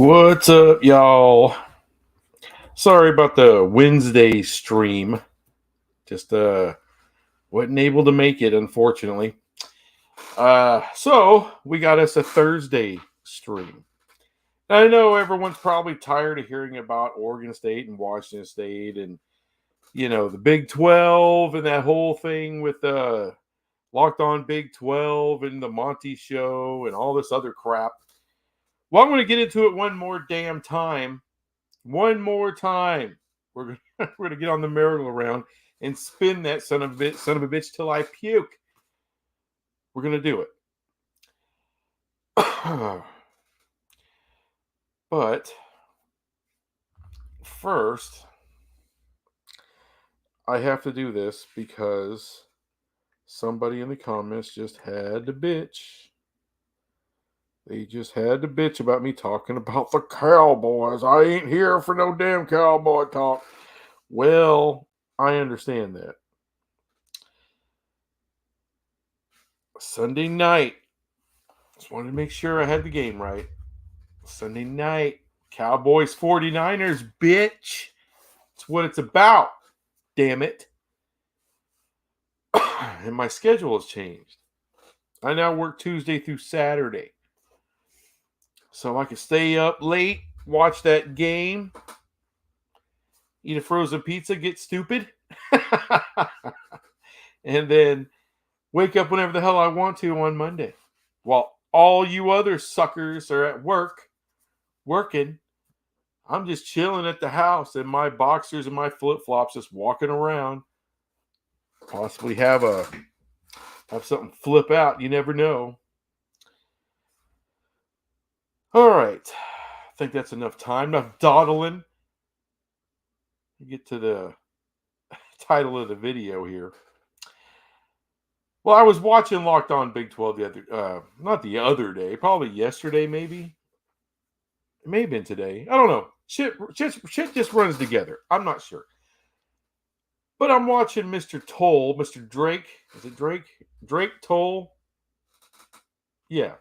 What's up, y'all? Sorry about the Wednesday stream. Just wasn't able to make it, unfortunately. So we got us a Thursday stream. I know everyone's probably tired of hearing about Oregon State and Washington State and the Big 12 and that whole thing with Locked On Big 12 and the Monty Show and all this other crap. Well, I'm going to get into it one more damn time. One more time. We're gonna get on the merry-go-round and spin that son of a bitch till I puke. We're gonna do it. But first, I have to do this because somebody in the comments just had to bitch. They just had to bitch about me talking about the Cowboys. I ain't here for no damn Cowboy talk. Well, I understand that. Sunday night. Just wanted to make sure I had the game right. Sunday night. Cowboys 49ers, bitch. That's what it's about. Damn it. And my schedule has changed. I now work Tuesday through Saturday. So I can stay up late, watch that game, eat a frozen pizza, get stupid, and then wake up whenever the hell I want to on Monday. While all you other suckers are at work, working, I'm just chilling at the house in my boxers and my flip-flops, just walking around. Possibly have something flip out. You never know. All right. I think that's enough time. Enough dawdling. Get to the title of the video here. Well, I was watching Locked On Big 12 not the other day, probably yesterday, maybe. It may have been today. I don't know. Shit just runs together. I'm not sure. But I'm watching Mr. Toll, Mr. Drake. Is it Drake? Drake Toll? Yeah.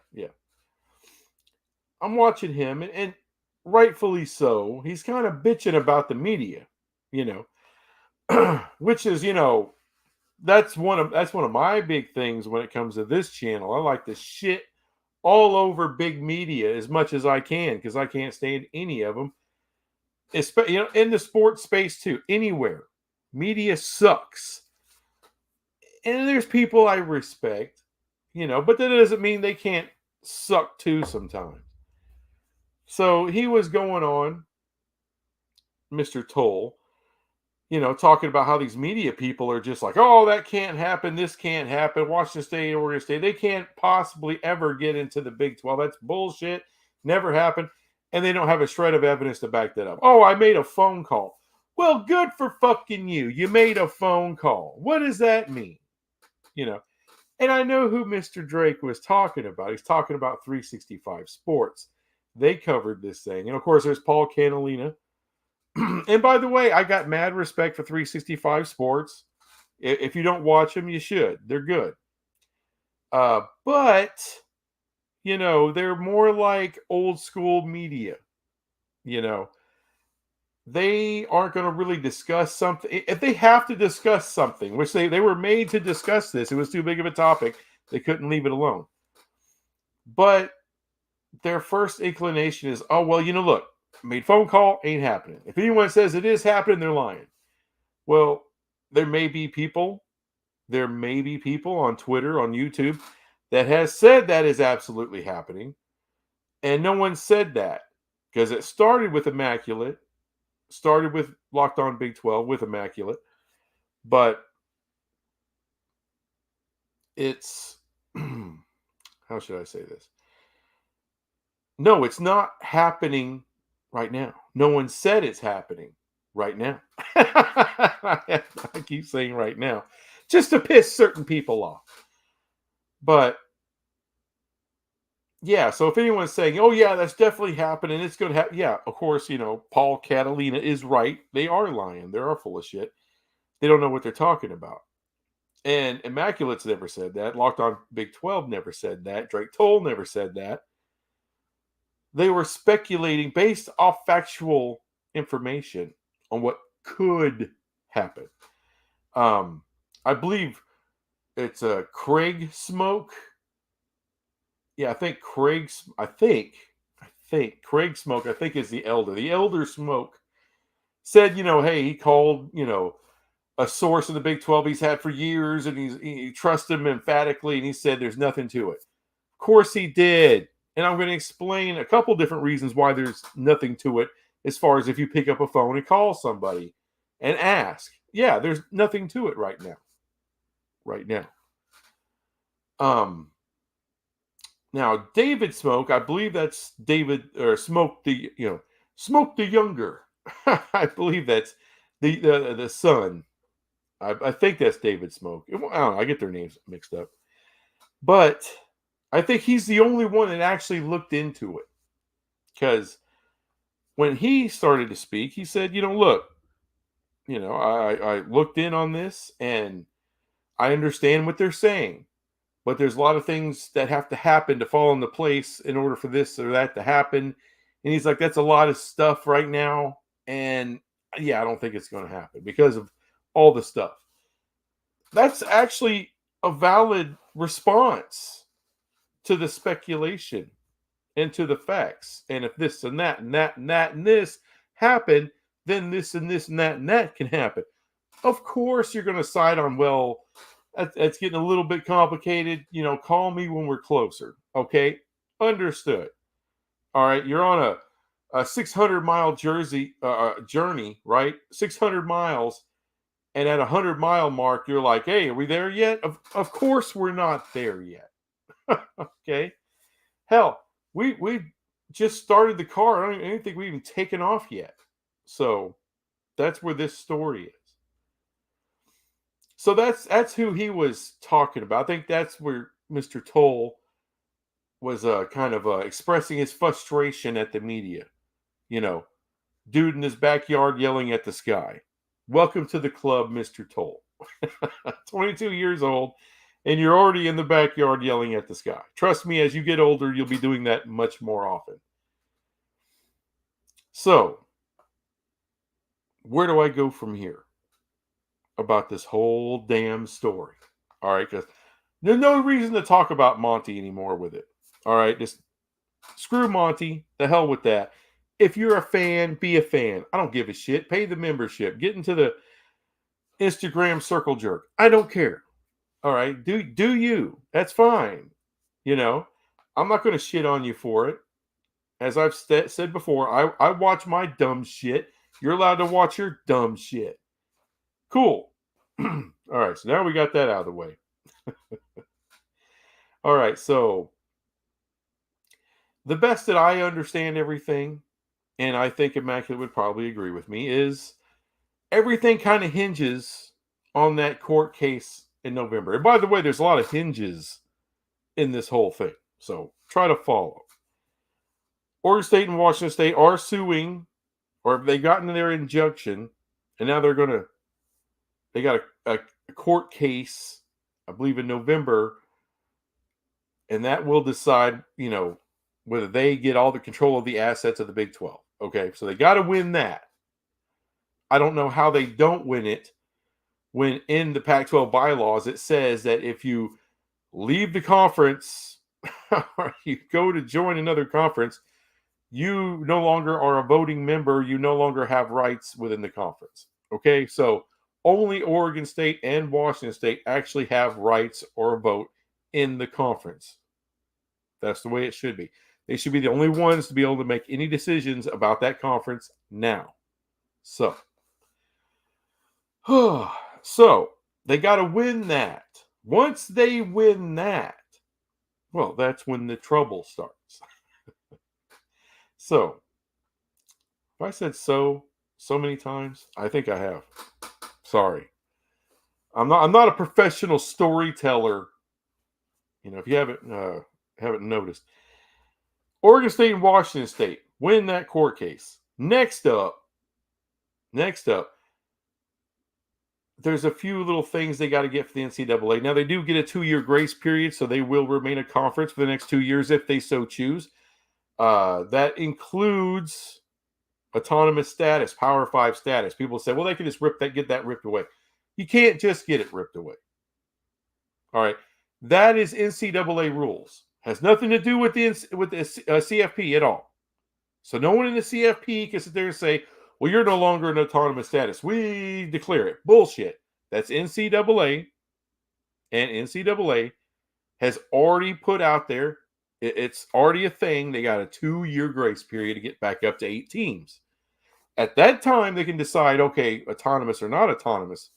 I'm watching him, and rightfully so. He's kind of bitching about the media, which is, that's one of my big things when it comes to this channel. I like to shit all over big media as much as I can because I can't stand any of them. In the sports space too, anywhere. Media sucks. And there's people I respect, but that doesn't mean they can't suck too sometimes. So he was going on, Mr. Toll, talking about how these media people are just like, oh, that can't happen. This can't happen. Washington State, Oregon State, they can't possibly ever get into the Big 12. That's bullshit. Never happened. And they don't have a shred of evidence to back that up. Oh, I made a phone call. Well, good for fucking you. You made a phone call. What does that mean? And I know who Mr. Drake was talking about. He's talking about 365 Sports. They covered this thing. And of course, there's Paul Catalina. And by the way, I got mad respect for 365 Sports. If you don't watch them, you should. They're good. But, they're more like old school media. They aren't going to really discuss something. If they have to discuss something, which they were made to discuss this, it was too big of a topic. They couldn't leave it alone. But their first inclination is, oh, well, look, made phone call, ain't happening. If anyone says it is happening, they're lying. Well, there may be people on Twitter, on YouTube, that has said that is absolutely happening. And no one said that because it started with Immaculate. Started with Locked On Big 12 with Immaculate. But it's, how should I say this? No, it's not happening right now. No one said it's happening right now. I keep saying right now, just to piss certain people off. But yeah, so if anyone's saying, oh yeah, that's definitely happening, it's going to happen. Yeah, of course, Paul Catalina is right. They are lying. They are full of shit. They don't know what they're talking about. And Immaculate's never said that. Locked On Big 12 never said that. Drake Toll never said that. they were speculating based off factual information on what could happen. I believe it's a Craig Smoke. Yeah, I think Craig Smoke, I think is the elder. The elder Smoke said, hey, he called, a source in the Big 12 he's had for years, and he trusted him emphatically, and he said there's nothing to it. Of course he did. And I'm going to explain a couple different reasons why there's nothing to it, as far as if you pick up a phone and call somebody and ask. Yeah, there's nothing to it right now. Right now. Now David Smoke, I believe that's David, or Smoke the Smoke the Younger. I believe that's the son. I think that's David Smoke. I don't know, I get their names mixed up. But I think he's the only one that actually looked into it. Because when he started to speak, he said, look, I looked in on this and I understand what they're saying. But there's a lot of things that have to happen to fall into place in order for this or that to happen. And he's like, that's a lot of stuff right now. And yeah, I don't think it's going to happen because of all the stuff. That's actually a valid response to the speculation and to the facts. And if this and that and that and that and this happen, then this and this and that can happen. Of course, you're going to side on, well, that's getting a little bit complicated. Call me when we're closer. Okay? Understood. All right. You're on a 600-mile journey, right? 600 miles. And at 100-mile mark, you're like, hey, are we there yet? Of course we're not there yet. Okay? Hell, we just started the car. I don't even think we've even taken off yet. So that's where this story is. So that's who he was talking about. I think that's where Mr. Toll was kind of expressing his frustration at the media. Dude in his backyard yelling at the sky. Welcome to the club, Mr. Toll. 22 years old, and you're already in the backyard yelling at the sky. Trust me, as you get older, you'll be doing that much more often. So, where do I go from here about this whole damn story? All right, because there's no reason to talk about Monty anymore with it. All right, just screw Monty. The hell with that. If you're a fan, be a fan. I don't give a shit. Pay the membership. Get into the Instagram circle jerk. I don't care. All right, do you? That's fine. I'm not going to shit on you for it. As I've said before, I watch my dumb shit. You're allowed to watch your dumb shit. Cool. All right, so now we got that out of the way. All right, so the best that I understand everything, and I think Immaculate would probably agree with me, is everything kind of hinges on that court case in November. And by the way, there's a lot of hinges in this whole thing. So try to follow. Oregon State and Washington State are suing, or have they gotten their injunction, and now they got a court case, I believe in November, and that will decide, whether they get all the control of the assets of the Big 12. Okay, so they got to win that. I don't know how they don't win it when in the Pac-12 bylaws it says that if you leave the conference or you go to join another conference, you no longer are a voting member. You no longer have rights within the conference. Okay, so only Oregon State and Washington State actually have rights or a vote in the conference. That's the way it should be. They should be the only ones to be able to make any decisions about that conference now. So they got to win that. Once they win that, well, that's when the trouble starts. So, have I said so many times? I think I have. Sorry. I'm not a professional storyteller. If you haven't noticed. Oregon State and Washington State win that court case. Next up, there's a few little things they got to get for the NCAA. Now, they do get a 2-year grace period, so they will remain a conference for the next 2 years if they so choose. That includes autonomous status, Power 5 status. People say, well, they can just get that ripped away. You can't just get it ripped away. All right. That is NCAA rules. Has nothing to do with the CFP at all. So no one in the CFP can sit there and say, well, you're no longer an autonomous status. We declare it. Bullshit. That's NCAA. And NCAA has already put out there, it's already a thing. They got a 2-year grace period to get back up to 8 teams. At that time, they can decide, okay, autonomous or not autonomous.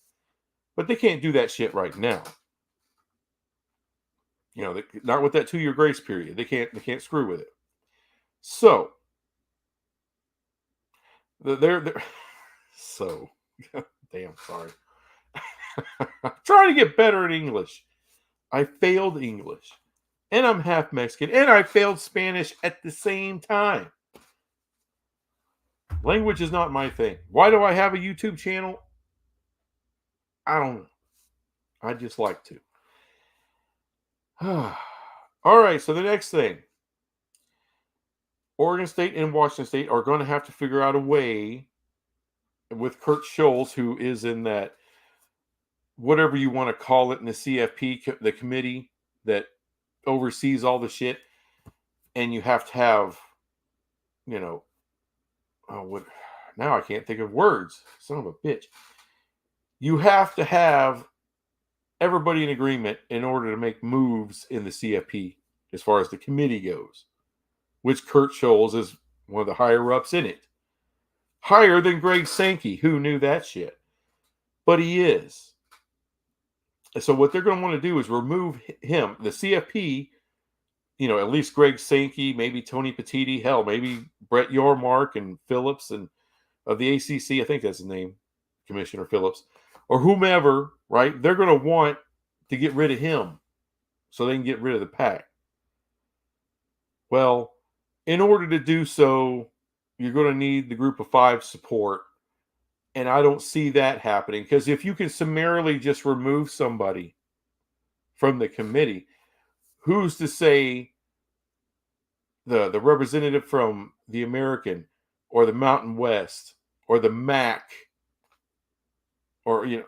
But they can't do that shit right now. You know, not with that 2-year grace period. They can't screw with it. So they're so damn sorry. I'm trying to get better at English. I failed English, and I'm half Mexican, and I failed Spanish at the same time. Language is not my thing. Why do I have a YouTube channel? I don't know. I just like to. All right, so the next thing. Oregon State and Washington State are going to have to figure out a way with Kurt Scholes, who is in that, whatever you want to call it, in the CFP, the committee that oversees all the shit. And you have to have, you know, what? Now I can't think of words. Son of a bitch. You have to have everybody in agreement in order to make moves in the CFP as far as the committee goes, which Kurt Scholes is one of the higher ups in it. Higher than Greg Sankey. Who knew that shit? But he is. So what they're going to want to do is remove him. The CFP, you know, at least Greg Sankey, maybe Tony Petitti, hell, maybe Brett Yormark and Phillips and of the ACC, I think that's his name, Commissioner Phillips, or whomever, right? They're going to want to get rid of him so they can get rid of the pack. Well, in order to do so, you're going to need the group of 5 support. And I don't see that happening, because if you can summarily just remove somebody from the committee, who's to say the representative from the American or the Mountain West or the MAC or, you know,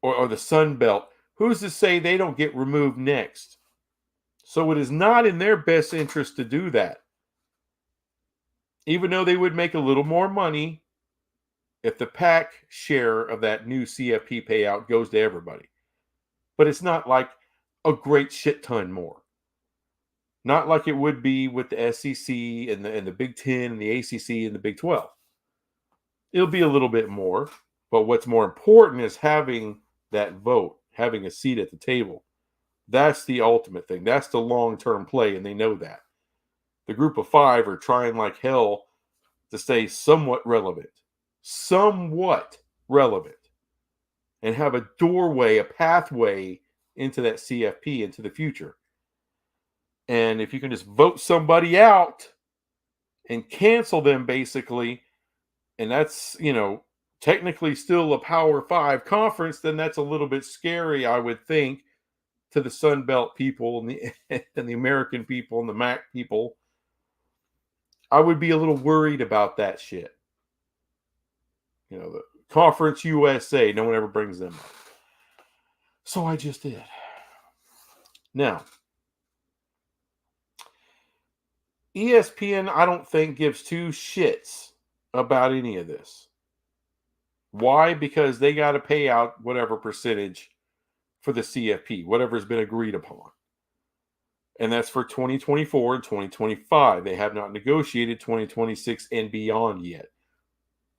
or the Sun Belt, who's to say they don't get removed next? So it is not in their best interest to do that. Even though they would make a little more money if the PAC share of that new CFP payout goes to everybody. But it's not like a great shit ton more. Not like it would be with the SEC and the Big 10 and the ACC and the Big 12. It'll be a little bit more. But what's more important is having that vote, having a seat at the table. That's the ultimate thing. That's the long-term play, and they know that. The group of 5 are trying like hell to stay somewhat relevant, and have a doorway, a pathway into that CFP, into the future. And if you can just vote somebody out and cancel them, basically, and that's, you know, technically still a Power 5 conference, then that's a little bit scary, I would think, to the Sun Belt people and the American people and the MAC people. I would be a little worried about that shit. You know, the Conference USA, no one ever brings them up. So I just did. Now, ESPN, I don't think, gives 2 shits about any of this. Why? Because they got to pay out whatever percentage for the CFP, whatever's been agreed upon. And that's for 2024 and 2025. They have not negotiated 2026 and beyond yet.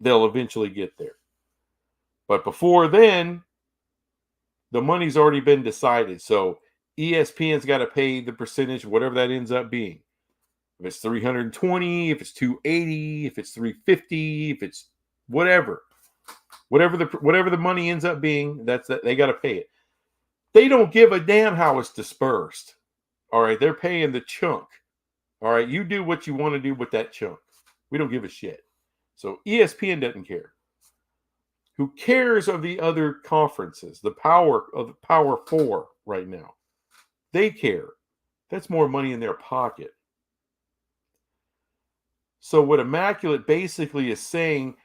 They'll eventually get there. But before then, the money's already been decided. So ESPN's got to pay the percentage, whatever that ends up being. If it's 320, if it's 280, if it's 350, if it's whatever the money ends up being, they got to pay it. They don't give a damn how it's dispersed. All right, they're paying the chunk. All right, you do what you want to do with that chunk. We don't give a shit. So ESPN doesn't care. Who cares of the other conferences, the Power 4 right now? They care. That's more money in their pocket. So what Immaculate basically is saying,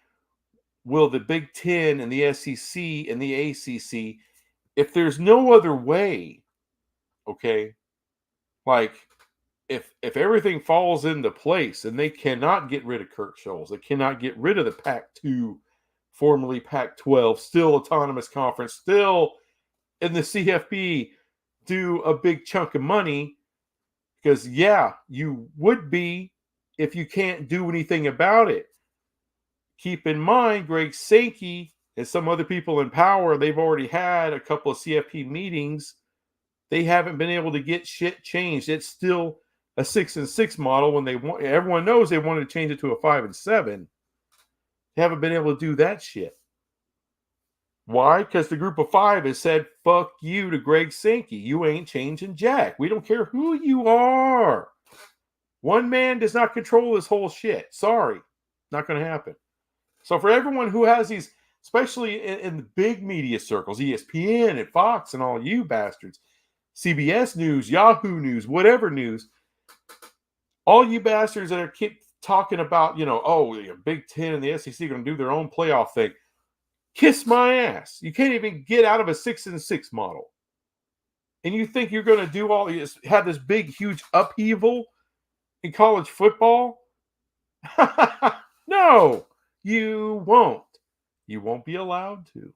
will the Big 10 and the SEC and the ACC, if there's no other way, okay, like if everything falls into place and they cannot get rid of Kirk Scholes, they cannot get rid of the Pac-2, formerly Pac-12, still autonomous conference, still in the CFP, do a big chunk of money, because yeah, you would be if you can't do anything about it. Keep in mind, Greg Sankey and some other people in power, they've already had a couple of CFP meetings. They haven't been able to get shit changed. It's still a 6-6 model when they want. Everyone knows they wanted to change it to a 5-7. They haven't been able to do that shit. Why? Because the group of five has said, fuck you to Greg Sankey. You ain't changing jack. We don't care who you are. One man does not control this whole shit. Sorry. Not going to happen. So for everyone who has these, especially in the big media circles, ESPN and Fox and all you bastards, CBS News, Yahoo News, whatever news, all you bastards that are keep talking about, the Big Ten and the SEC are going to do their own playoff thing. Kiss my ass. You can't even get out of a 6-6 model. And you think you're going to do all this, have this big, huge upheaval in college football? No, you won't. You won't be allowed to.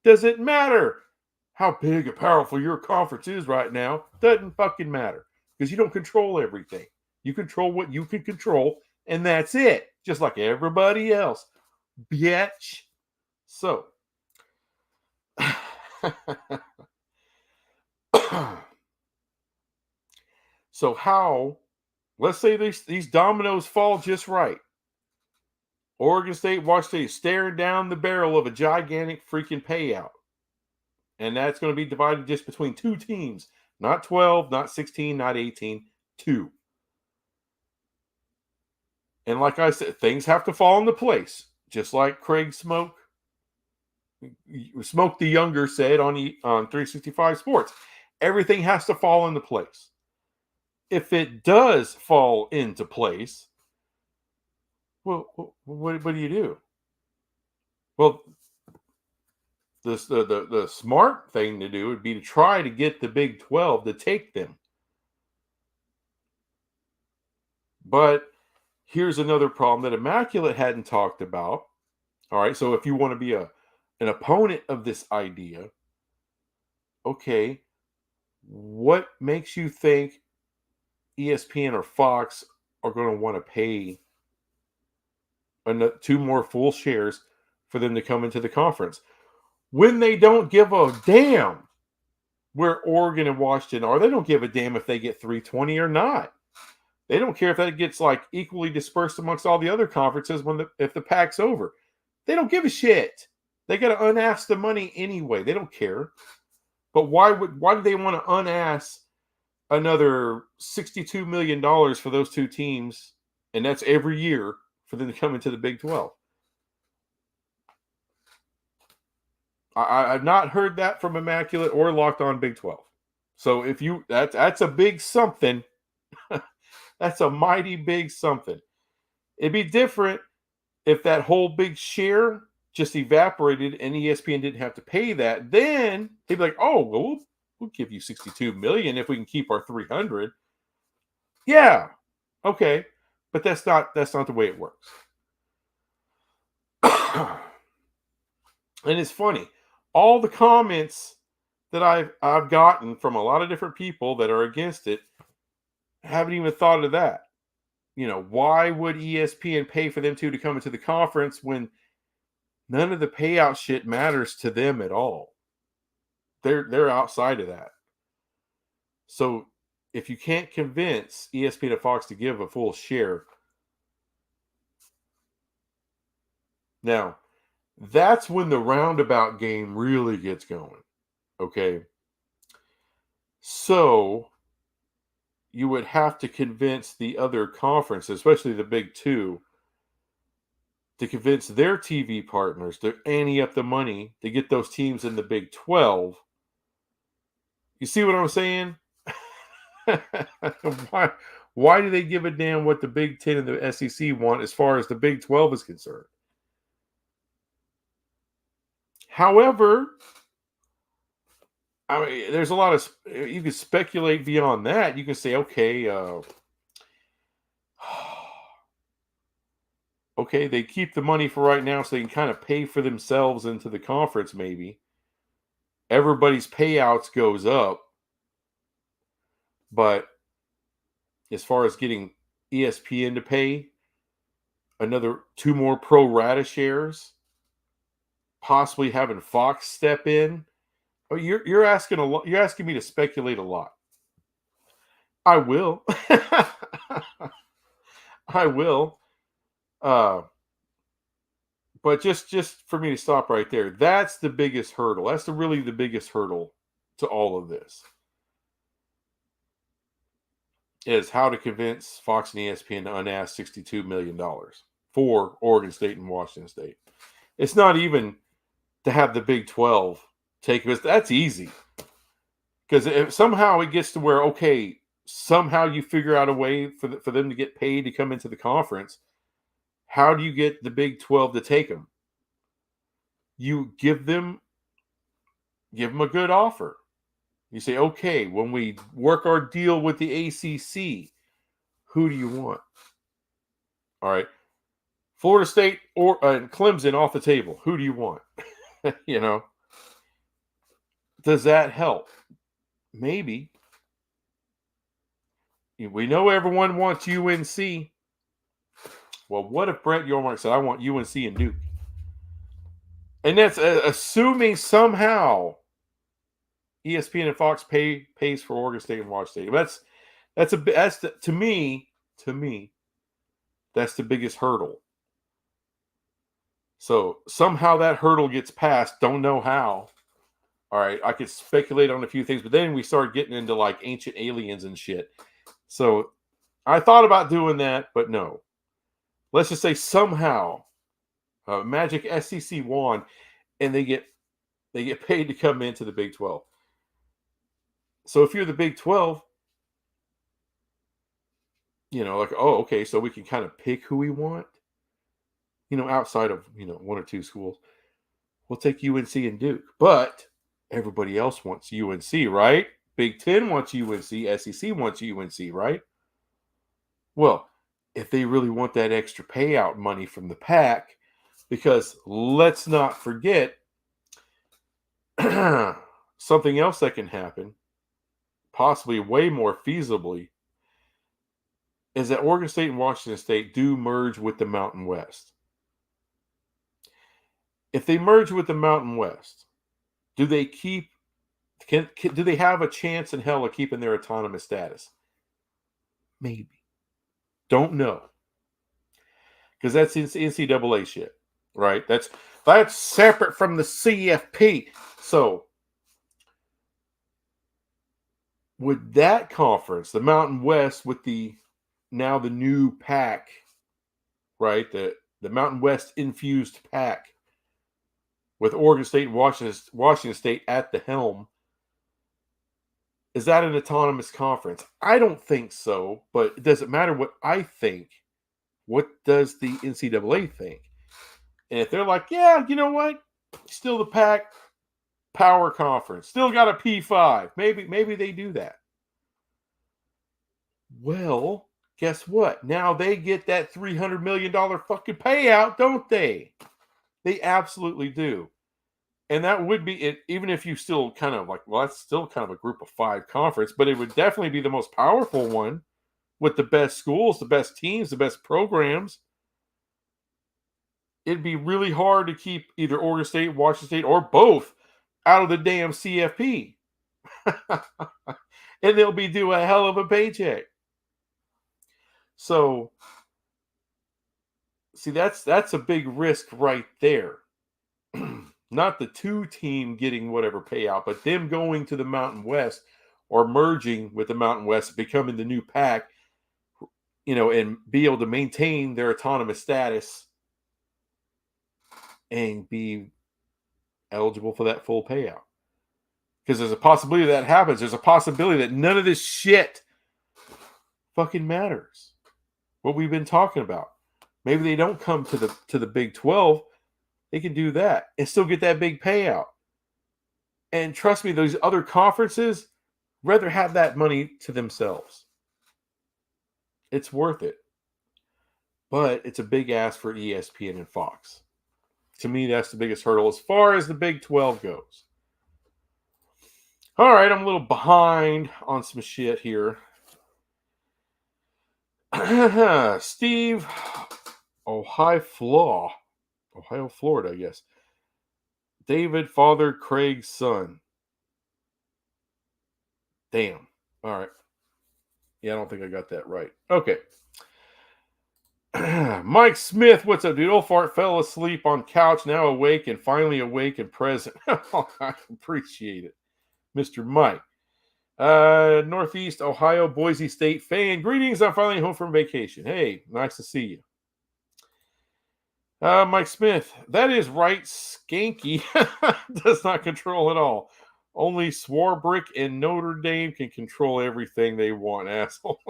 Does it matter how big and powerful your conference is right now? Doesn't fucking matter, because you don't control everything. You control what you can control, and that's it. Just like everybody else. Bitch. So, let's say these dominoes fall just right. Oregon State, Washington State staring down the barrel of a gigantic freaking payout. And that's going to be divided just between two teams. Not 12, not 16, not 18, 2. And like I said, things have to fall into place. Just like Craig Smoke the Younger said on 365 Sports. Everything has to fall into place. If it does fall into place, well, what do you do? Well, the smart thing to do would be to try to get the Big 12 to take them. But here's another problem that Immaculate hadn't talked about. All right, so if you want to be an opponent of this idea, okay, what makes you think ESPN or Fox are going to want to pay 2 more full shares for them to come into the conference when they don't give a damn where Oregon and Washington are? They don't give a damn if they get 320 or not. They don't care if that gets like equally dispersed amongst all the other conferences if the pack's over. They don't give a shit. They got to unass the money anyway. They don't care. But why do they want to unass another $62 million for those two teams? And that's every year for them to come into the Big 12. I've not heard that from Immaculate or Locked On Big 12. So if that's a big something. That's a mighty big something. It'd be different if that whole big share just evaporated and ESPN didn't have to pay that. Then they'd be like, oh, well, we'll give you $62 million if we can keep our 300. Yeah, okay, but that's not the way it works. And it's funny, all the comments that I've gotten from a lot of different people that are against it haven't even thought of that. Why would ESPN pay for them to come into the conference when none of the payout shit matters to them at all? They're outside of that. So if you can't convince ESPN and Fox to give a full share, now that's when the roundabout game really gets going. Okay. So you would have to convince the other conferences, especially the Big 2, to convince their TV partners to ante up the money to get those teams in the Big 12. You see what I'm saying? Why do they give a damn what the Big 10 and the SEC want as far as the Big 12 is concerned? However, I mean, there's a lot of you can speculate beyond that. You can say, okay, okay, they keep the money for right now, so they can kind of pay for themselves into the conference. Maybe everybody's payouts goes up, but as far as getting ESPN to pay another 2 more pro rata shares, possibly having Fox step in. Oh, you're asking a lot. You're asking me to speculate a lot. I will. I will. Uh, but just for me to stop right there, that's the biggest hurdle. That's really the biggest hurdle to all of this is how to convince Fox and ESPN to unask $62 million for Oregon State and Washington State. It's not even to have the Big 12 take it. That's easy. Because if somehow it gets to where, okay, somehow you figure out a way for them to get paid to come into the conference, how do you get the Big 12 to take them? You give them a good offer. You say, okay, when we work our deal with the ACC, who do you want? All right, Florida State or Clemson off the table. Who do you want? You know, does that help? Maybe. We know everyone wants UNC. Well, what if Brett Yormark said, I want UNC and Duke? And that's assuming somehow ESPN and Fox pays for Oregon State and Washington State. That's to me, that's the biggest hurdle. So somehow that hurdle gets passed. Don't know how. All right, I could speculate on a few things, but then we start getting into like ancient aliens and shit. So I thought about doing that, but no. Let's just say somehow magic SEC won, and they get paid to come into the Big 12. So if you're the Big 12, like, oh, okay, so we can kind of pick who we want, outside of, 1 or 2 schools. We'll take UNC and Duke, but everybody else wants UNC, right? Big 10 wants UNC, SEC wants UNC, right? Well, if they really want that extra payout money from the pack, because let's not forget something else that can happen, possibly way more feasibly, is that Oregon State and Washington State do merge with the Mountain West. If they merge with the Mountain West, do they do they have a chance in hell of keeping their autonomous status? Maybe. Don't know. Because that's NCAA shit, right? That's separate from the CFP. So would that conference, the Mountain West, with the new pack, right? The Mountain West infused pack with Oregon State and Washington State at the helm, is that an autonomous conference? I don't think so, but it doesn't matter what I think. What does the NCAA think? And if they're like, yeah, you know what? Still the pack power conference. Still got a P5. Maybe they do that. Well, guess what? Now they get that $300 million fucking payout, don't they? They absolutely do. And that would be it, even if you still kind of like, well, that's still kind of a group of 5 conference, but it would definitely be the most powerful one with the best schools, the best teams, the best programs. It'd be really hard to keep either Oregon State, Washington State, or both out of the damn CFP. And they'll be due a hell of a paycheck. So, see, that's a big risk right there. Not the 2 team getting whatever payout, but them going to the Mountain West or merging with the Mountain West, becoming the new pack, and be able to maintain their autonomous status and be eligible for that full payout. Because there's a possibility that happens. There's a possibility that none of this shit fucking matters. What we've been talking about. Maybe they don't come to the Big 12. They can do that and still get that big payout. And trust me, those other conferences rather have that money to themselves. It's worth it. But it's a big ask for ESPN and Fox. To me, that's the biggest hurdle as far as the Big 12 goes. All right, I'm a little behind on some shit here. Steve, Ohio, Florida, I guess. David, father, Craig's son. Damn. All right. Yeah, I don't think I got that right. Okay. Mike Smith, what's up, dude? Old fart fell asleep on couch, now awake and finally awake and present. I appreciate it, Mr. Mike. Northeast Ohio, Boise State fan. Greetings. I'm finally home from vacation. Hey, nice to see you. Mike Smith, that is right. Skanky does not control at all. Only Swarbrick and Notre Dame can control everything they want, asshole.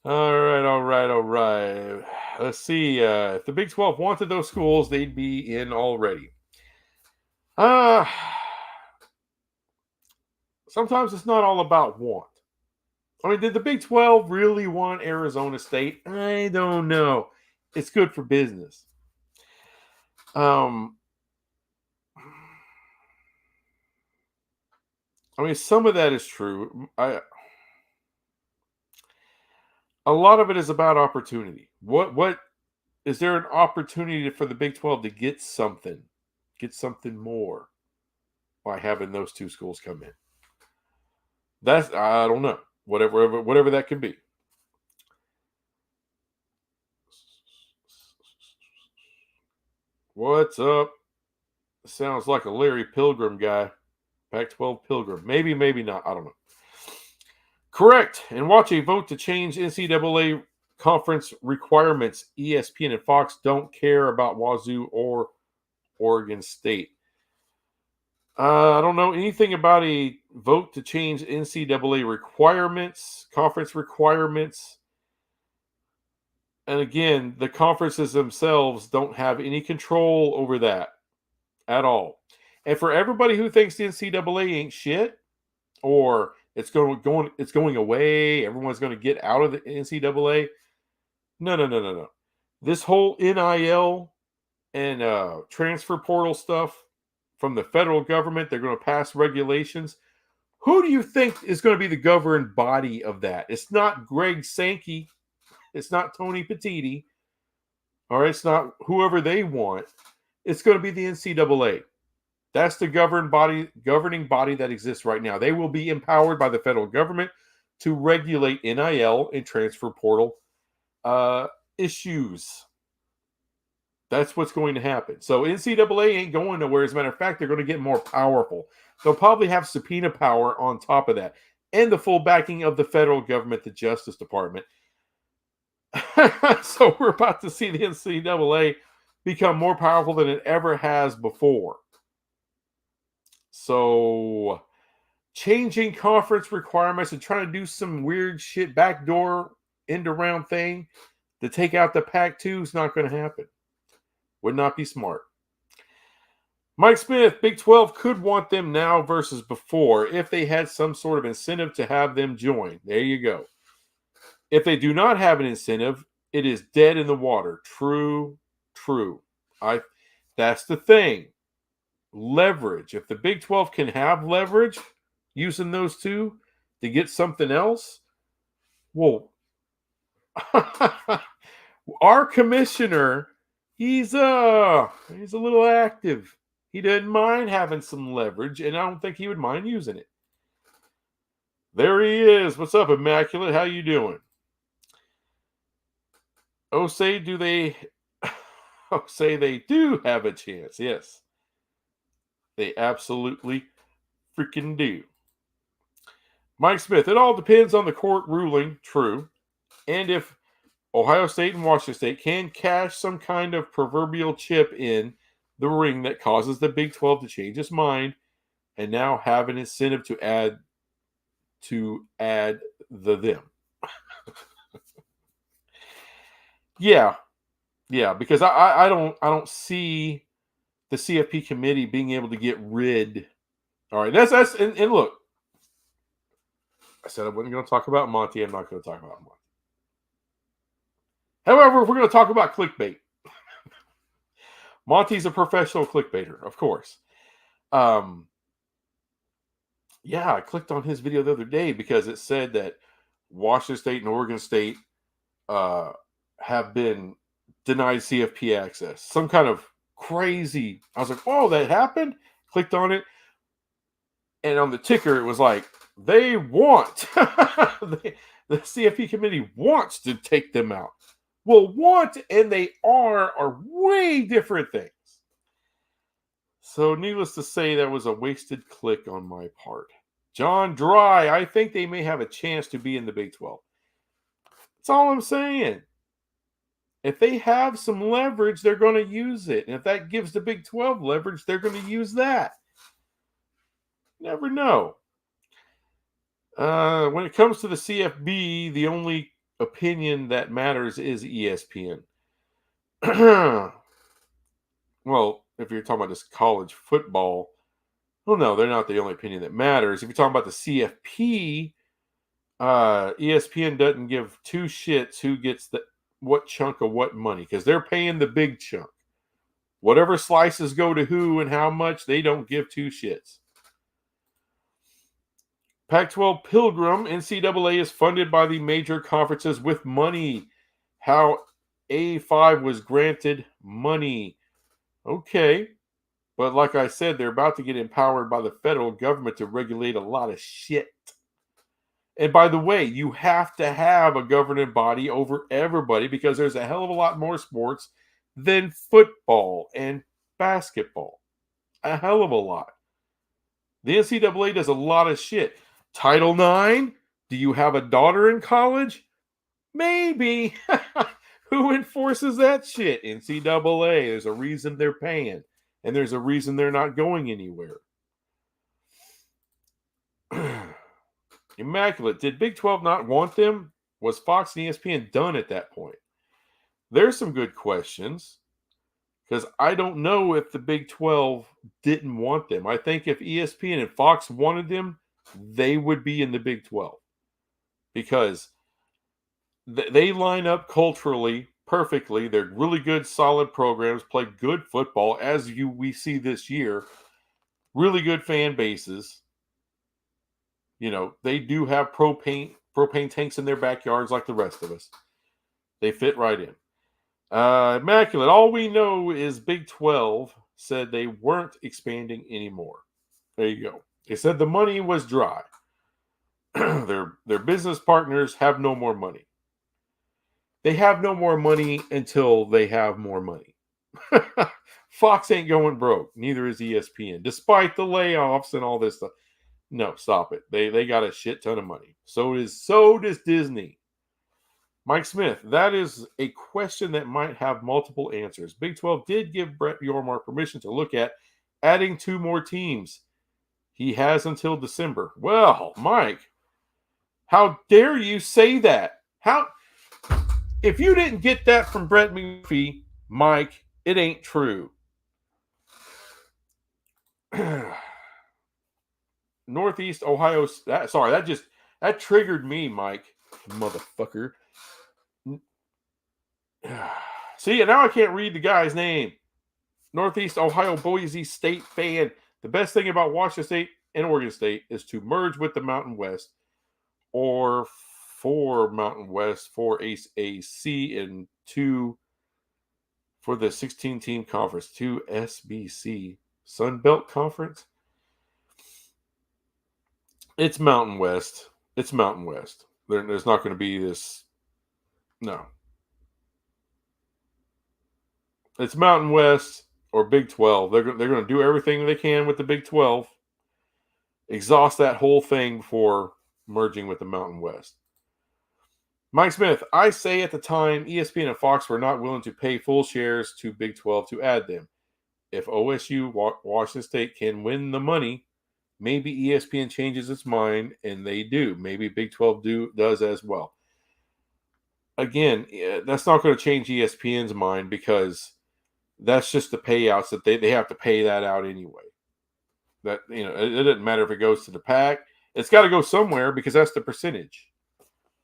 All right. Let's see. If the Big 12 wanted those schools, they'd be in already. Sometimes it's not all about want. I mean, did the Big 12 really want Arizona State? I don't know. It's good for business. I mean, some of that is true. A lot of it is about opportunity. What is there an opportunity for the Big 12 to get something more by having those two schools come in? That's, I don't know. Whatever that could be. What's up? Sounds like a Larry Pilgrim guy. Pac-12 Pilgrim. Maybe not. I don't know. Correct. And watch a vote to change NCAA conference requirements. ESPN and Fox don't care about Wazoo or Oregon State. I don't know anything about a vote to change NCAA requirements, conference requirements. And again, the conferences themselves don't have any control over that at all. And for everybody who thinks the NCAA ain't shit, or it's going away, everyone's going to get out of the NCAA. No. This whole NIL and transfer portal stuff from the federal government, they're going to pass regulations. Who do you think is going to be the governing body of that? It's not Greg Sankey. It's not Tony Petitti. All right, it's not whoever they want. It's going to be the NCAA. That's the governing body that exists right now. They will be empowered by the federal government to regulate NIL and transfer portal issues. That's what's going to happen. So NCAA ain't going nowhere. As a matter of fact, they're going to get more powerful. They'll probably have subpoena power on top of that, and the full backing of the federal government, the Justice Department. So we're about to see the NCAA become more powerful than it ever has before. So changing conference requirements and trying to do some weird shit backdoor end around thing to take out the Pac-2 is not going to happen. Would not be smart. Mike Smith, Big 12 could want them now versus before if they had some sort of incentive to have them join. There you go. If they do not have an incentive, it is dead in the water. True. That's the thing. Leverage. If the Big 12 can have leverage using those two to get something else, well, our commissioner, he's a little active. He doesn't mind having some leverage, and I don't think he would mind using it. There he is. What's up, Immaculate? How you doing? Say they do have a chance. Yes. They absolutely freaking do. Mike Smith, it all depends on the court ruling, true. And if Ohio State and Washington State can cash some kind of proverbial chip in the ring that causes the Big 12 to change its mind and now have an incentive to add to add them. Yeah, because I don't see the CFP committee being able to get rid. All right, that's and look, I said I wasn't going to talk about Monty. I'm not going to talk about Monty. However, if we're going to talk about clickbait, Monty's a professional clickbaiter, of course. Yeah, I clicked on his video the other day because it said that Washington State and Oregon State have been denied CFP access. Some kind of crazy. I was like, oh, that happened? Clicked on it. And on the ticker, it was like, they want, the CFP committee wants to take them out. Well, want and they are way different things. So needless to say, that was a wasted click on my part. John Dry, I think they may have a chance to be in the Big 12. That's all I'm saying. If they have some leverage, they're going to use it. And if that gives the Big 12 leverage, they're going to use that. Never know. When it comes to the CFB, the only opinion that matters is ESPN. Well, if you're talking about just college football, well, no, they're not the only opinion that matters. If you're talking about the CFP, ESPN doesn't give two shits who gets what chunk of what money because they're paying the big chunk. Whatever slices go to who and how much, they don't give two shits. Pac-12 Pilgrim, NCAA is funded by the major conferences with money. How A5 was granted money. Okay. But like I said, they're about to get empowered by the federal government to regulate a lot of shit. And by the way, you have to have a governing body over everybody because there's a hell of a lot more sports than football and basketball. A hell of a lot. The NCAA does a lot of shit. Title IX? Do you have a daughter in college? Maybe. Who enforces that shit? NCAA. There's a reason they're paying. And there's a reason they're not going anywhere. Immaculate. Did Big 12 not want them? Was Fox and ESPN done at that point? There's some good questions. Because I don't know if the Big 12 didn't want them. I think if ESPN and Fox wanted them, they would be in the Big 12. Because they line up culturally perfectly. They're really good, solid programs, play good football, as we see this year. Really good fan bases. You know, they do have propane tanks in their backyards like the rest of us. They fit right in. Immaculate. All we know is Big 12 said they weren't expanding anymore. There you go. They said the money was dry. Their business partners have no more money. They have no more money until they have more money. Fox ain't going broke. Neither is ESPN, despite the layoffs and all this stuff. No, stop it. They got a shit ton of money. So does Disney. Mike Smith, that is a question that might have multiple answers. Big 12 did give Brett Yormark permission to look at adding 2 more teams. He has until December. Well, Mike, how dare you say that? If you didn't get that from Brett Murphy, Mike, it ain't true. Northeast Ohio. That triggered me, Mike, motherfucker. See, now I can't read the guy's name. Northeast Ohio Boise State fan. The best thing about Washington State and Oregon State is to merge with the Mountain West or for Mountain West, for AAC, and 2 for the 16-team conference, 2 SBC Sun Belt Conference. It's Mountain West. It's Mountain West. There's not going to be this. No. It's Mountain West or Big 12. They're going to do everything they can with the Big 12. Exhaust that whole thing before merging with the Mountain West. Mike Smith, I say at the time, ESPN and Fox were not willing to pay full shares to Big 12 to add them. If OSU, Washington State, can win the money, Maybe ESPN changes its mind, and they do. Maybe Big 12 does as well. Again, that's not going to change ESPN's mind because that's just the payouts that they have to pay that out anyway. That, it doesn't matter if it goes to the pack. It's got to go somewhere because that's the percentage.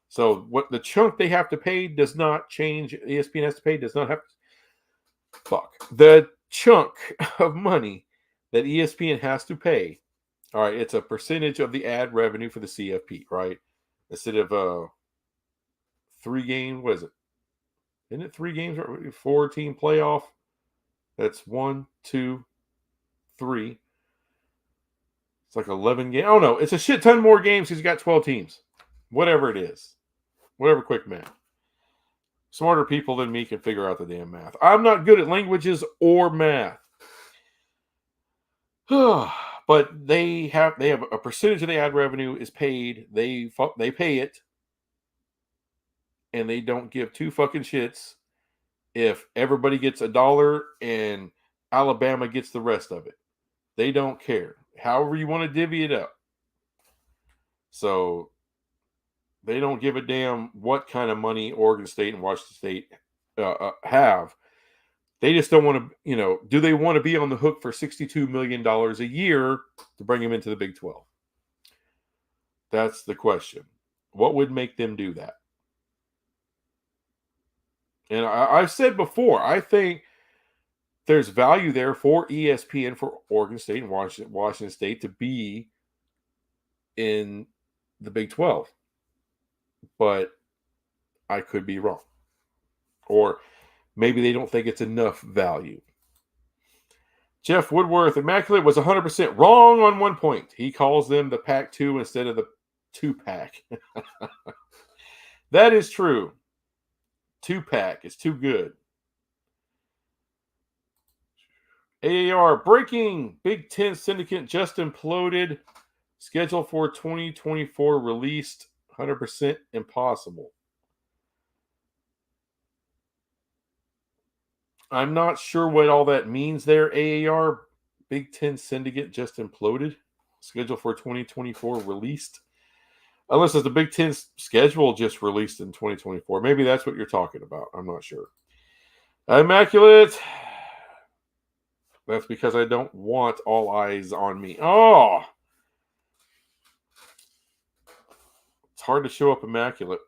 So what the chunk they have to pay does not change. ESPN has to pay does not have to. Fuck. The chunk of money that ESPN has to pay. All right, it's a percentage of the ad revenue for the CFP, right? Instead of 3 game, what is it? Isn't it 3 games? 4-team playoff. That's 1, 2, 3. It's like 11 games. Oh no, it's a shit ton more games because you got 12 teams. Whatever it is. Whatever quick math. Smarter people than me can figure out the damn math. I'm not good at languages or math. But they have a percentage of the ad revenue is paid. They pay it, and they don't give two fucking shits if everybody gets $1 and Alabama gets the rest of it. They don't care. However you want to divvy it up. So they don't give a damn what kind of money Oregon State and Washington State have. They just don't want to, do they want to be on the hook for $62 million a year to bring them into the Big 12? That's the question. What would make them do that? And I've said before, I think there's value there for ESPN, for Oregon State and Washington State to be in the Big 12. But I could be wrong. Or maybe they don't think it's enough value. Jeff Woodworth, Immaculate was 100% wrong on one point. He calls them the Pac-2 instead of the 2-pack. That is true. 2-pack is too good. AAR breaking. Big 10 syndicate just imploded. Schedule for 2024 released. 100% impossible. I'm not sure what all that means there, AAR. Big 10 syndicate just imploded. Schedule for 2024 released. Unless it's the Big 10 schedule just released in 2024. Maybe that's what you're talking about. I'm not sure. Immaculate. That's because I don't want all eyes on me. Oh! It's hard to show up Immaculate.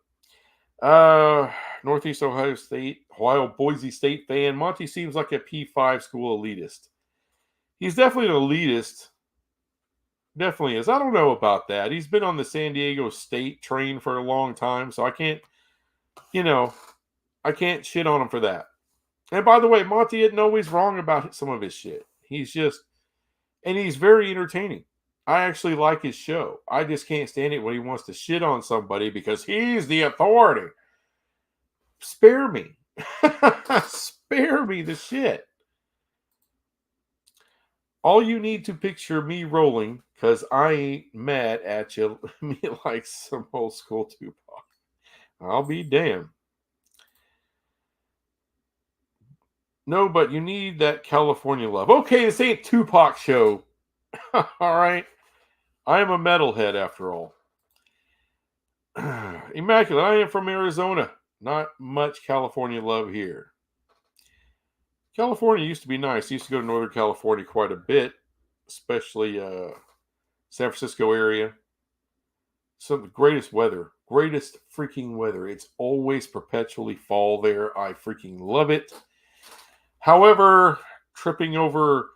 Northeast Ohio Boise State fan. Monty seems like a P5 school elitist. He's definitely an elitist. Definitely is. I don't know about that. He's been on the San Diego State train for a long time, so I can't, I can't shit on him for that. And by the way, Monty isn't always wrong about some of his shit. He's very entertaining. I actually like his show. I just can't stand it when he wants to shit on somebody because he's the authority. Spare me. Spare me the shit. All you need to picture me rolling, because I ain't mad at you, me like some old school Tupac. I'll be damned. No, but you need that California love. Okay, this ain't Tupac show. All right. I am a metalhead after all. Immaculate, I am from Arizona. Not much California love here. California used to be nice. I used to go to Northern California quite a bit, especially San Francisco area. Some of the greatest freaking weather. It's always perpetually fall there. I freaking love it. However, tripping over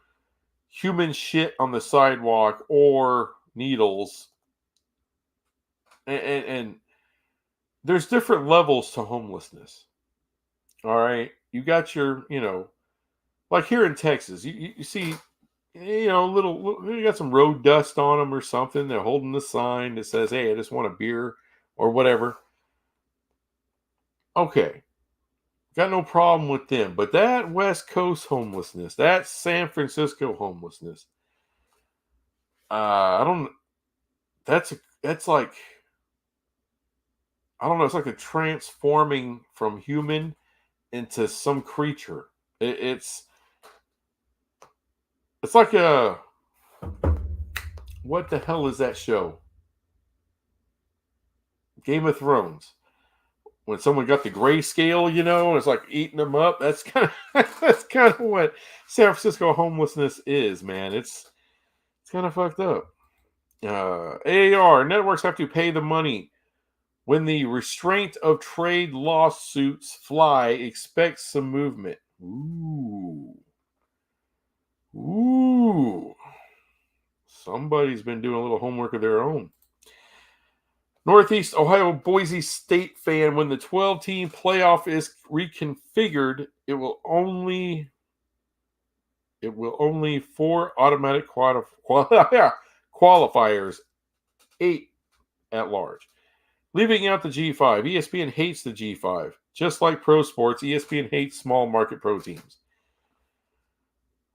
human shit on the sidewalk or needles, and there's different levels to homelessness. All right, you got your, like here in Texas, you see, you got some road dust on them or something. They're holding the sign that says, "Hey, I just want a beer," or whatever. Okay, got no problem with them. But that West Coast homelessness, that San Francisco homelessness, I don't. That's like, I don't know. It's like a transforming from human into some creature. It's like What the hell is that show? Game of Thrones. When someone got the grayscale, and it's like eating them up. That's kind of that's kind of what San Francisco homelessness is, man. It's kind of fucked up. AAR networks have to pay the money when the restraint of trade lawsuits fly. Expect some movement. Ooh. Somebody's been doing a little homework of their own. Northeast Ohio Boise State fan, when the 12-team playoff is reconfigured, it will only 4 automatic qualifiers, 8 at large, leaving out the G5. ESPN hates the G5. Just like pro sports, ESPN hates small market pro teams.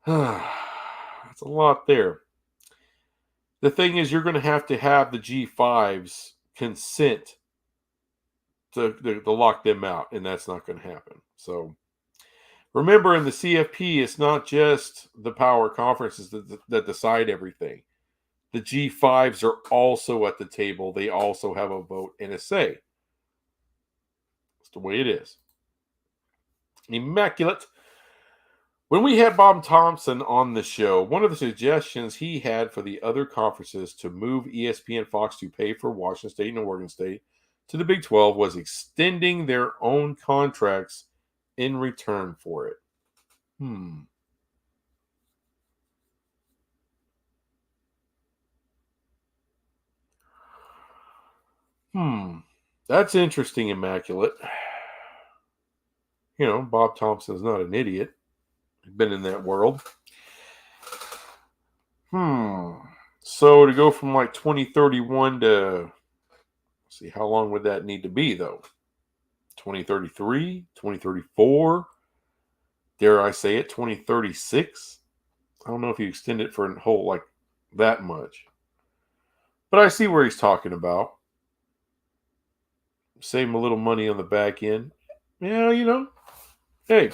That's a lot there. The thing is, you're going to have the G5s consent to lock them out, and that's not going to happen. So remember, in the CFP, it's not just the power conferences that decide everything. The G5s are also at the table. They also have a vote and a say. That's the way it is. Immaculate. When we had Bob Thompson on the show, one of the suggestions he had for the other conferences to move ESPN Fox to pay for Washington State and Oregon State to the Big 12 was extending their own contracts in return for it. That's interesting, Immaculate. Bob Thompson's not an idiot. He's been in that world. So to go from like 2031 to, see, how long would that need to be, though? 2033, 2034, dare I say it, 2036? I don't know if you extend it for a whole, like, that much. But I see where he's talking about. Save him a little money on the back end. Yeah, hey, you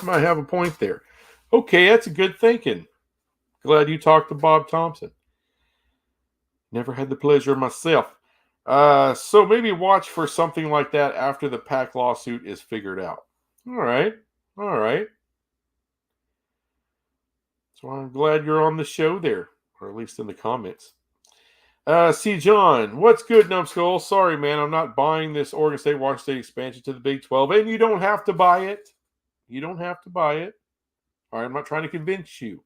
might have a point there. Okay, that's a good thinking. Glad you talked to Bob Thompson. Never had the pleasure myself. So maybe watch for something like that after the PAC lawsuit is figured out. All right. So I'm glad you're on the show there, or at least in the comments. See, John, what's good, Numbskull? Sorry, man, I'm not buying this Oregon State, Washington State expansion to the Big 12, and you don't have to buy it. All right, I'm not trying to convince you.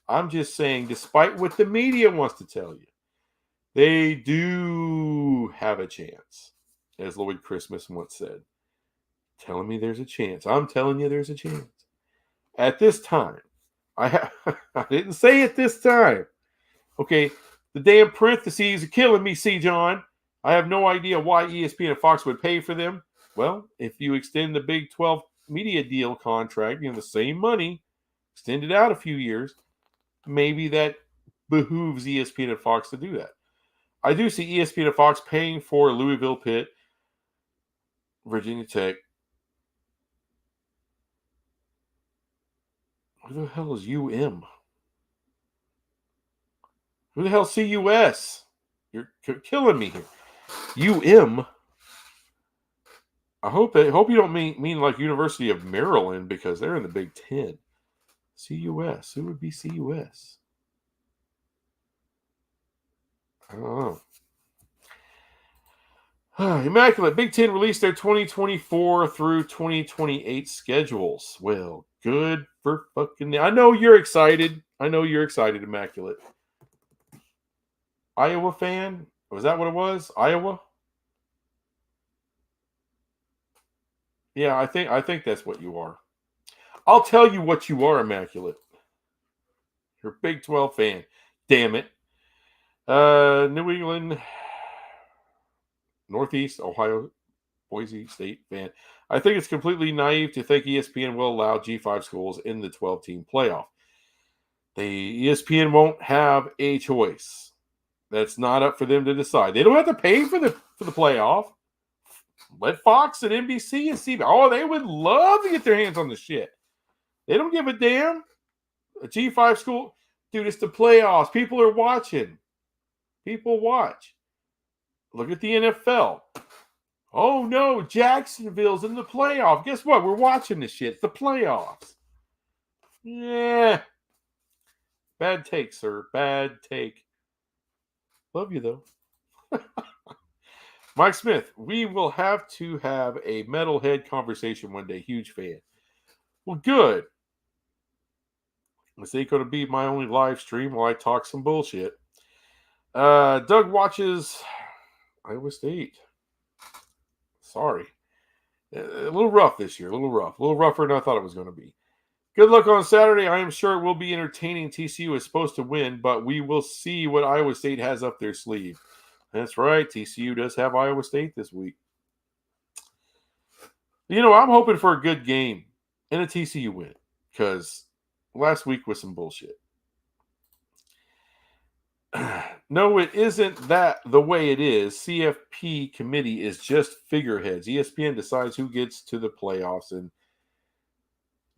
I'm just saying, despite what the media wants to tell you, they do have a chance, as Lloyd Christmas once said. Telling me there's a chance. I'm telling you there's a chance. At this time, I didn't say it this time. Okay, the damn parentheses are killing me, C. John. I have no idea why ESPN and Fox would pay for them. Well, if you extend the Big 12 media deal contract, the same money, extend it out a few years, maybe that behooves ESPN and Fox to do that. I do see ESPN and Fox paying for Louisville, Pitt, Virginia Tech. Who the hell is UM? Who the hell is CUS? You're killing me here. UM. I hope you don't mean like University of Maryland, because they're in the Big 10. CUS. Who would be CUS? I don't know. Immaculate. Big 10 released their 2024 through 2028 schedules. Well, good for fucking... I know you're excited. Immaculate. Iowa fan? Was that what it was? Iowa? Yeah, I think that's what you are. I'll tell you what you are, Immaculate. You're a Big 12 fan. Damn it. New England, Northeast Ohio, Boise State fan. I think it's completely naive to think ESPN will allow G5 schools in the 12-team playoff. The ESPN won't have a choice. That's not up for them to decide. They don't have to pay for the playoff. Let Fox and NBC and CBS. Oh, they would love to get their hands on the shit. They don't give a damn. A G5 school, dude, it's the playoffs. People are watching. People watch. Look at the NFL. Oh no, Jacksonville's in the playoff. Guess what? We're watching this shit. It's the playoffs. Yeah. Bad take, sir. Bad take. Love you though. Mike Smith, we will have to have a metalhead conversation one day. Huge fan. Well, good. This ain't going to be my only live stream while I talk some bullshit. Doug watches Iowa State. Sorry. A little rough this year. A little rough. A little rougher than I thought it was going to be. Good luck on Saturday. I am sure it will be entertaining. TCU is supposed to win, but we will see what Iowa State has up their sleeve. That's right. TCU does have Iowa State this week. You know, I'm hoping for a good game and a TCU win because last week was some bullshit. No, it isn't that the way it is. CFP committee is just figureheads. ESPN decides who gets to the playoffs and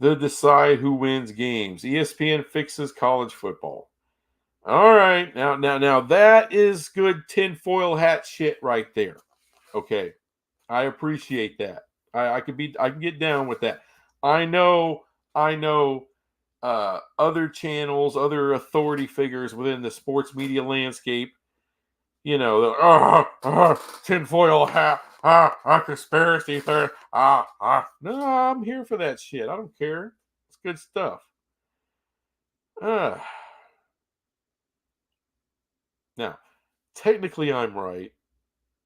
they decide who wins games. ESPN fixes college football. All right, now that is good tinfoil hat shit right there. Okay, I appreciate that. I can get down with that. I know. Other channels, other authority figures within the sports media landscape, you know, tinfoil hat, conspiracy theory, No, I'm here for that shit. I don't care. It's good stuff. Now, technically, I'm right.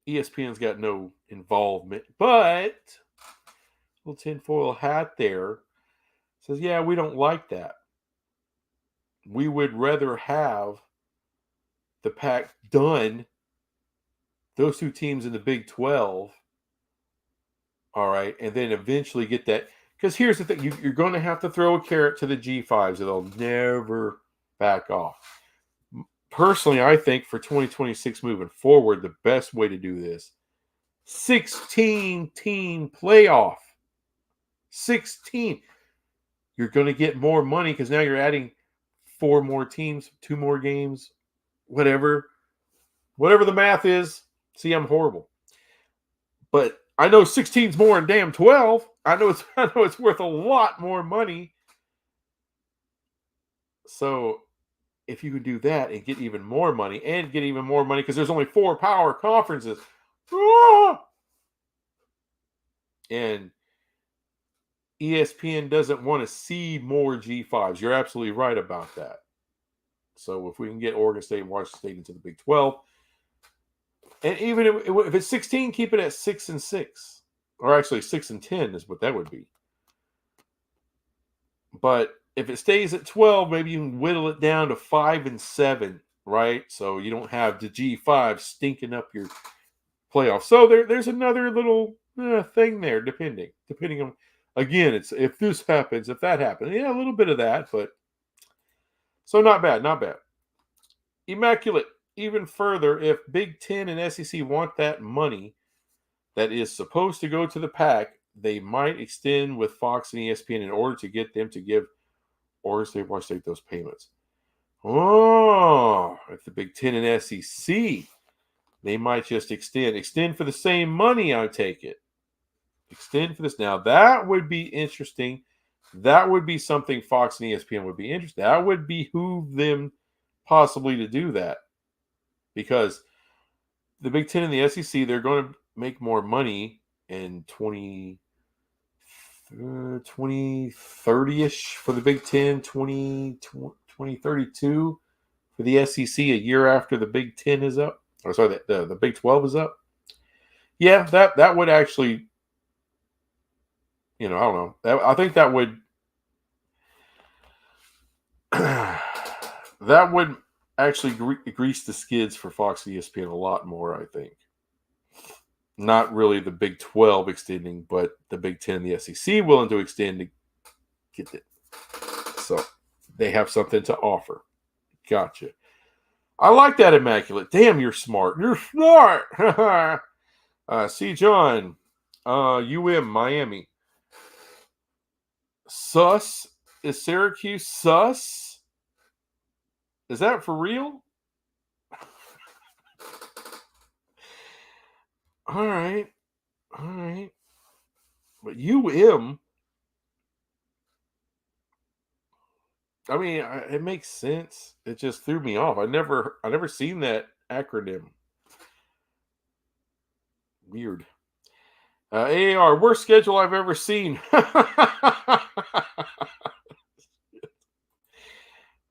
ESPN's got no involvement, but little tinfoil hat there says, yeah, we don't like that. We would rather have the Pac done, those two teams in the Big 12, all right, and then eventually get that. Because here's the thing, you're going to have to throw a carrot to the G5s. They'll never back off. Personally, I think for 2026 moving forward, the best way to do this, 16-team playoff. 16. You're going to get more money because now you're adding 4 more teams, 2 more games, whatever the math is. See, I'm horrible. But I know 16's more than damn 12. I know it's worth a lot more money. So if you can do that and get even more money because there's only 4 power conferences. And ESPN doesn't want to see more G5s. You're absolutely right about that. So if we can get Oregon State and Washington State into the Big 12, and even if it's 16, keep it at 6-6, or actually 6-10 is what that would be. But if it stays at 12, maybe you can whittle it down to 5-7, right? So you don't have the G5 stinking up your playoffs. So there's another little thing there, depending on. Again, it's if this happens, if that happens, yeah, a little bit of that, but so not bad. Immaculate. Even further, if Big 10 and SEC want that money that is supposed to go to the Pac, they might extend with Fox and ESPN in order to get them to give Oregon State, Washington State those payments. Oh, if the Big 10 and SEC, they might just extend for the same money. I take it. Extend for this. Now that would be interesting. That would be something Fox and ESPN would be interested. That would behoove them possibly to do that. Because the Big 10 and the SEC, they're going to make more money in 2030-ish for the Big 10, 2032 for the SEC a year after the Big 10 is up. Or sorry, the Big 12 is up. Yeah, that would actually, I don't know. I think that would that would actually grease the skids for Fox and ESPN a lot more, I think. Not really the Big 12 extending, but the Big 10 and the SEC willing to extend to get it. So they have something to offer. Gotcha. I like that, Immaculate. Damn, you're smart. You're smart. See, John, Miami. Sus? Is Syracuse sus? Is that for real? All right. All right. But UM, I mean, it makes sense. It just threw me off. I never seen that acronym. Weird. AAR, worst schedule I've ever seen.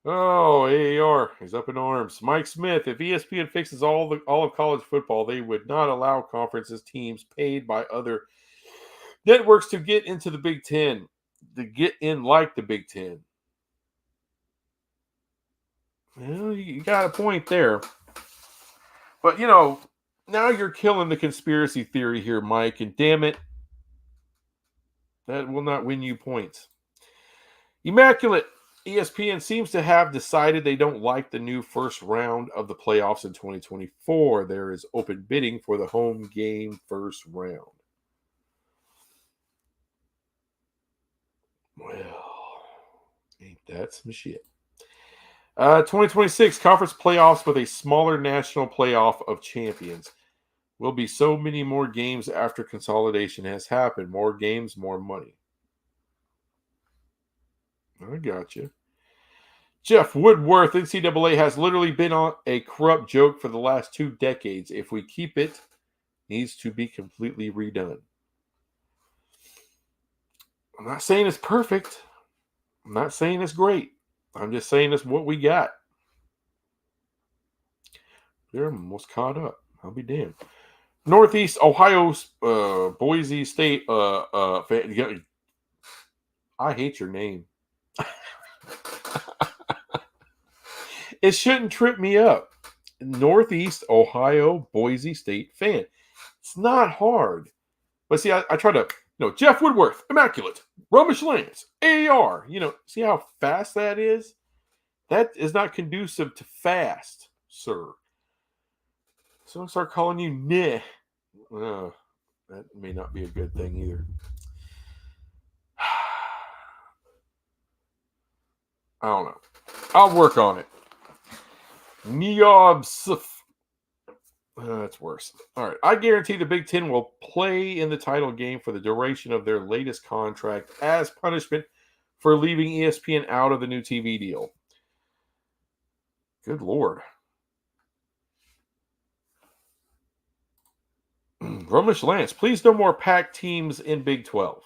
Oh, AAR, he's up in arms. Mike Smith, if ESPN fixes all of college football, they would not allow conferences teams paid by other networks to get into the Big Ten, to get in like the Big Ten. Well, you got a point there. But, now you're killing the conspiracy theory here, Mike, and damn it, that will not win you points. Immaculate. ESPN seems to have decided they don't like the new first round of the playoffs in 2024. There is open bidding for the home game first round. Well, ain't that some shit? 2026 conference playoffs with a smaller national playoff of champions. Will be so many more games after consolidation has happened. More games, more money. I got you. Jeff Woodworth, NCAA has literally been on a corrupt joke for the last 2 decades. If we keep it, needs to be completely redone. I'm not saying it's perfect. I'm not saying it's great. I'm just saying it's what we got. They're almost caught up. I'll be damned. Northeast Ohio, Boise State. I hate your name. It shouldn't trip me up. Northeast Ohio, Boise State fan. It's not hard. But see, I try to, Jeff Woodworth, Immaculate, Romish Lance, AAR. See how fast that is? That is not conducive to fast, sir. So I start calling you Neh. That may not be a good thing either. I don't know. I'll work on it. Neobsif. That's worse. All right. I guarantee the Big Ten will play in the title game for the duration of their latest contract as punishment for leaving ESPN out of the new TV deal. Good Lord. Romish Lance, please no more pack teams in Big 12.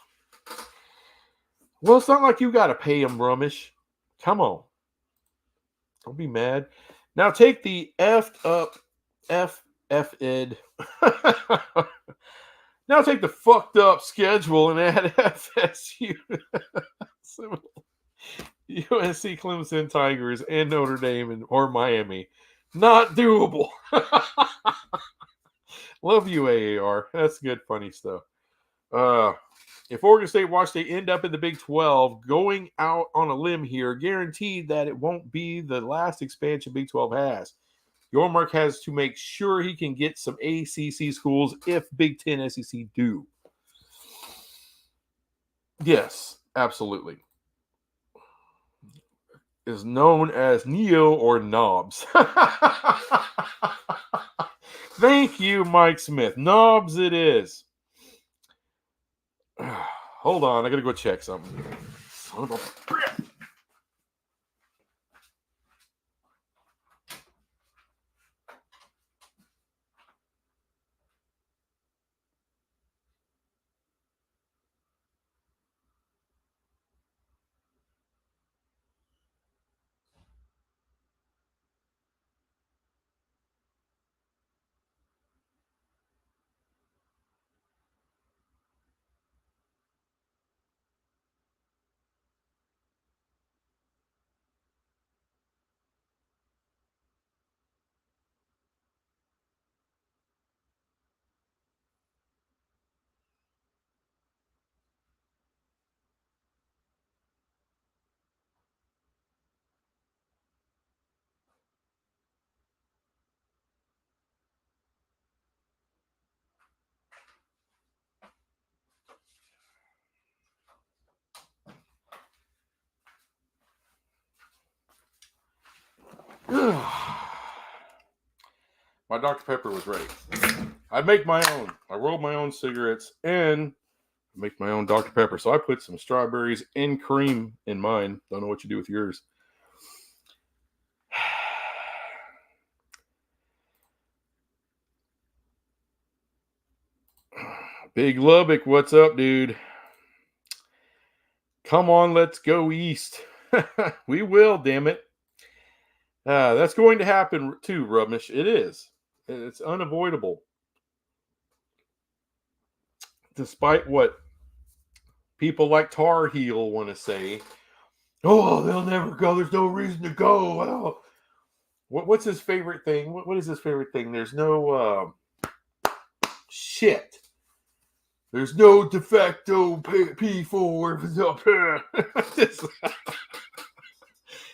Well, it's not like you got to pay them, Romish. Come on. Don't be mad. Now take the effed up Ed. Now take the fucked up schedule and add FSU, USC, Clemson Tigers, and Notre Dame or Miami. Not doable. Love you, AAR. That's good, funny stuff. If Oregon State watch they end up in the Big 12, going out on a limb here, guaranteed that it won't be the last expansion Big 12 has. Yormark has to make sure he can get some ACC schools if Big 10 SEC do. Yes, absolutely. Is known as Neo or Knobs. Thank you, Mike Smith. Knobs it is. Hold on, I gotta go check something. Son of a bitch. My Dr. Pepper was ready. I make my own. I roll my own cigarettes and make my own Dr. Pepper. So I put some strawberries and cream in mine. Don't know what you do with yours. Big Lubbock, what's up, dude? Come on, let's go east. We will, damn it. That's going to happen too, Rubbish. It is. It's unavoidable. Despite what people like Tar Heel want to say, oh, they'll never go. There's no reason to go. Oh. What's his favorite thing? What is his favorite thing? There's no shit. There's no de facto P4 if it's up here.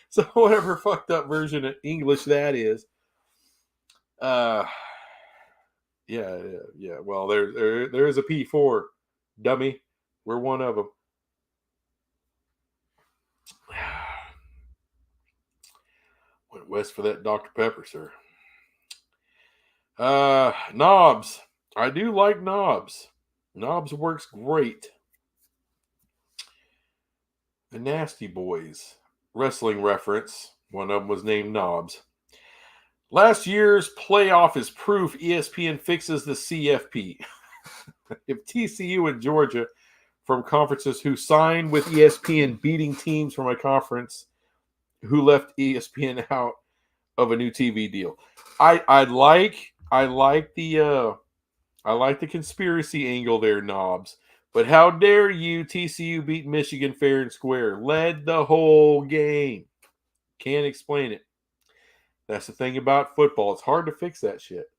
So whatever fucked up version of English that is. Yeah. Well, there is a P4, dummy. We're one of them. Went west for that Dr. Pepper, sir. Knobs. I do like Knobs. Knobs works great. The Nasty Boys. Wrestling reference. One of them was named Knobs. Last year's playoff is proof ESPN fixes the CFP. If TCU and Georgia from conferences who signed with ESPN beating teams from a conference who left ESPN out of a new TV deal. I like the conspiracy angle there, Knobs. But how dare you, TCU beat Michigan fair and square. Led the whole game. Can't explain it. That's the thing about football. It's hard to fix that shit.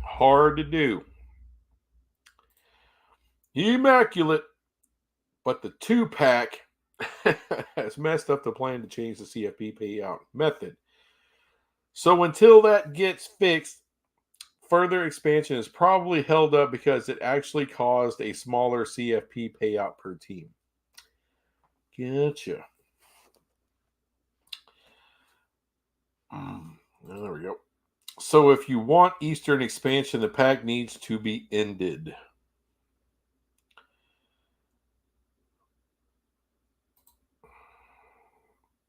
Hard to do. Immaculate. But the 2-pack has messed up the plan to change the CFP payout method. So until that gets fixed, further expansion is probably held up because it actually caused a smaller CFP payout per team. Gotcha. There we go. So if you want Eastern expansion, the pack needs to be ended.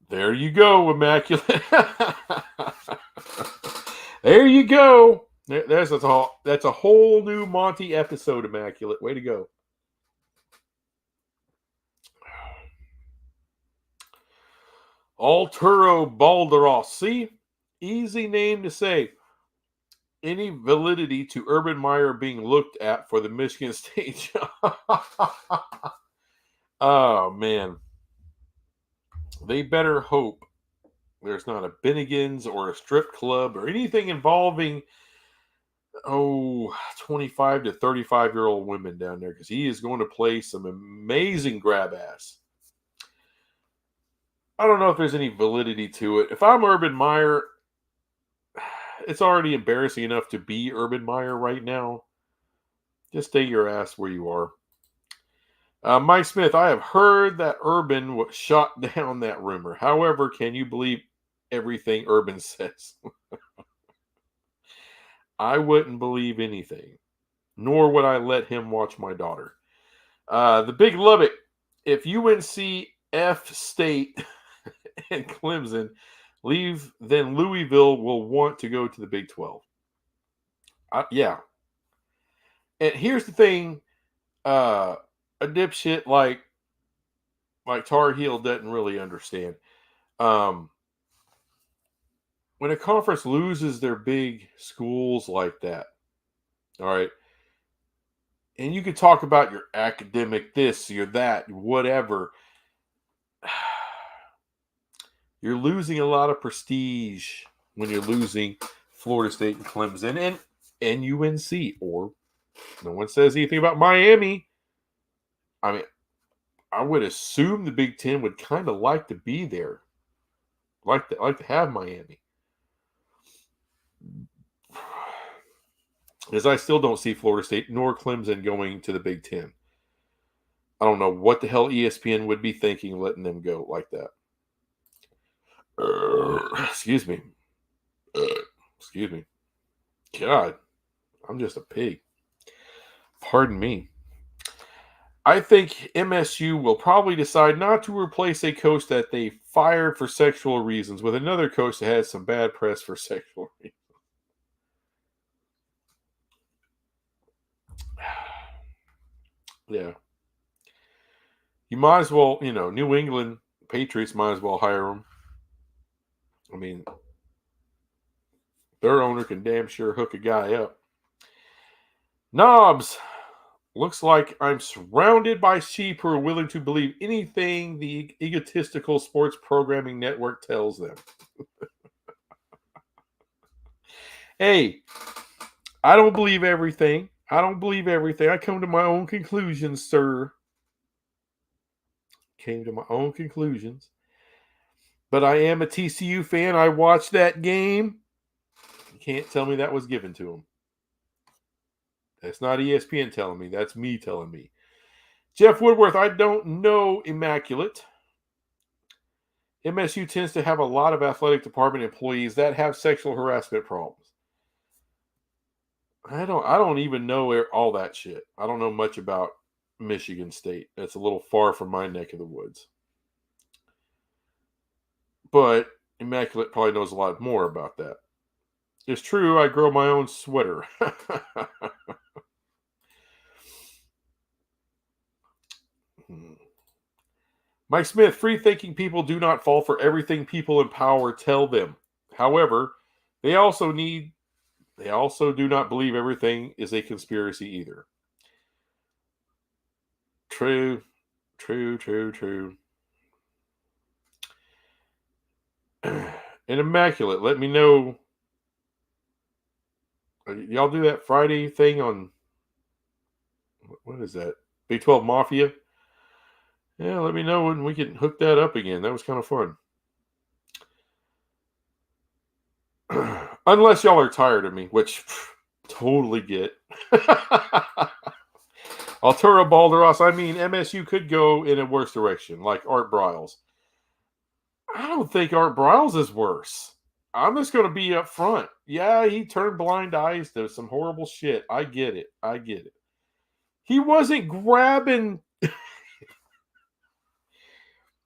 There you go, Immaculate. There you go. That's a whole new Monty episode, Immaculate. Way to go. Arturo Balderos. See? Easy name to say. Any validity to Urban Meyer being looked at for the Michigan State job? Oh, man. They better hope there's not a Bennigan's or a strip club or anything involving 25 to 35-year-old women down there, because he is going to play some amazing grab ass. I don't know if there's any validity to it. If I'm Urban Meyer, it's already embarrassing enough to be Urban Meyer right now. Just stay your ass where you are. Mike Smith, I have heard that Urban shot down that rumor. However, can you believe everything Urban says? I wouldn't believe anything, nor would I let him watch my daughter. The Big Lubbock, if UNC F State and Clemson leave, then Louisville will want to go to the Big 12. Yeah. And here's the thing, a dipshit like Tar Heel doesn't really understand. When a conference loses their big schools like that, all right, and you can talk about your academic this, your that, whatever, you're losing a lot of prestige when you're losing Florida State and Clemson and UNC, or no one says anything about Miami. I mean, I would assume the Big Ten would kind of like to be there, like to have Miami. Because I still don't see Florida State nor Clemson going to the Big Ten. I don't know what the hell ESPN would be thinking letting them go like that. Excuse me. Excuse me. God, I'm just a pig. Pardon me. I think MSU will probably decide not to replace a coach that they fired for sexual reasons with another coach that has some bad press for sexual reasons. Yeah. You might as well, New England Patriots might as well hire him. I mean, their owner can damn sure hook a guy up. Knobs, looks like I'm surrounded by sheep who are willing to believe anything the egotistical sports programming network tells them. Hey, I don't believe everything. I don't believe everything. I come to my own conclusions, sir. Came to my own conclusions. But I am a TCU fan. I watched that game. You can't tell me that was given to him. That's not ESPN telling me. That's me telling me. Jeff Woodworth, I don't know Immaculate. MSU tends to have a lot of athletic department employees that have sexual harassment problems. I don't even know all that shit. I don't know much about Michigan State. That's a little far from my neck of the woods. But Immaculate probably knows a lot more about that. It's true, I grow my own sweater. Mike Smith, free thinking people do not fall for everything people in power tell them. However, they also do not believe everything is a conspiracy either. True. And Immaculate, let me know. Y'all do that Friday thing on, what is that? Big 12 Mafia? Yeah, let me know when we can hook that up again. That was kind of fun. Unless y'all are tired of me, which totally get. Arturo Balderas, I mean, MSU could go in a worse direction, like Art Briles. I don't think Art Briles is worse. I'm just going to be up front. Yeah, he turned blind eyes to some horrible shit. I get it. He wasn't grabbing,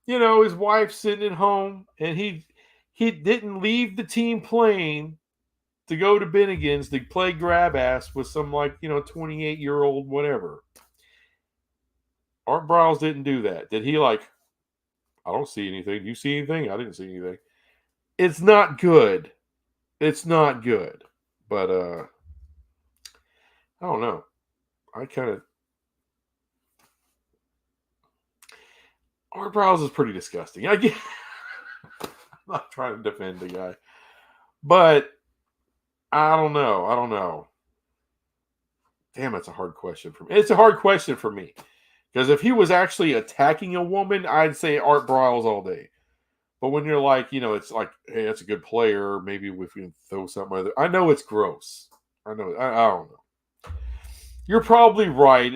his wife sitting at home, and he didn't leave the team plane to go to Bennigan's to play grab ass with some 28-year-old whatever. Art Briles didn't do that. Did he I don't see anything. Do you see anything? I didn't see anything. It's not good. It's not good. But I don't know. Art Briles is pretty disgusting. I'm not trying to defend the guy. But I don't know. Damn, that's a hard question for me. It's a hard question for me. Because if he was actually attacking a woman, I'd say Art Briles all day. But when you're it's like, hey, that's a good player. Maybe if we can throw something other. I know it's gross. I know. I don't know. You're probably right.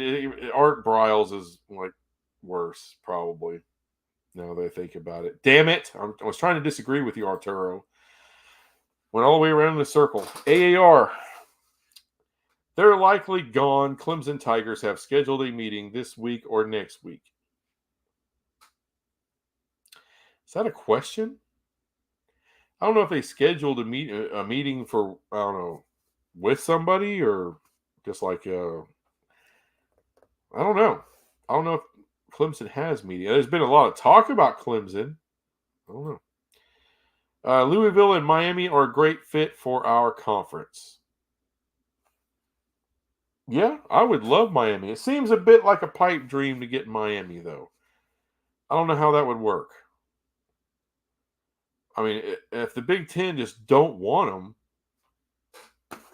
Art Briles is worse, probably. Now that I think about it. Damn it. I was trying to disagree with you, Arturo. Went all the way around in a circle. AAR. They're likely gone. Clemson Tigers have scheduled a meeting this week or next week. Is that a question? I don't know if they scheduled a meeting for, I don't know, with somebody or just I don't know. I don't know if Clemson has media. There's been a lot of talk about Clemson. I don't know. Louisville and Miami are a great fit for our conference. Yeah, I would love Miami. It seems a bit like a pipe dream to get Miami, though. I don't know how that would work. I mean, if the Big Ten just don't want them,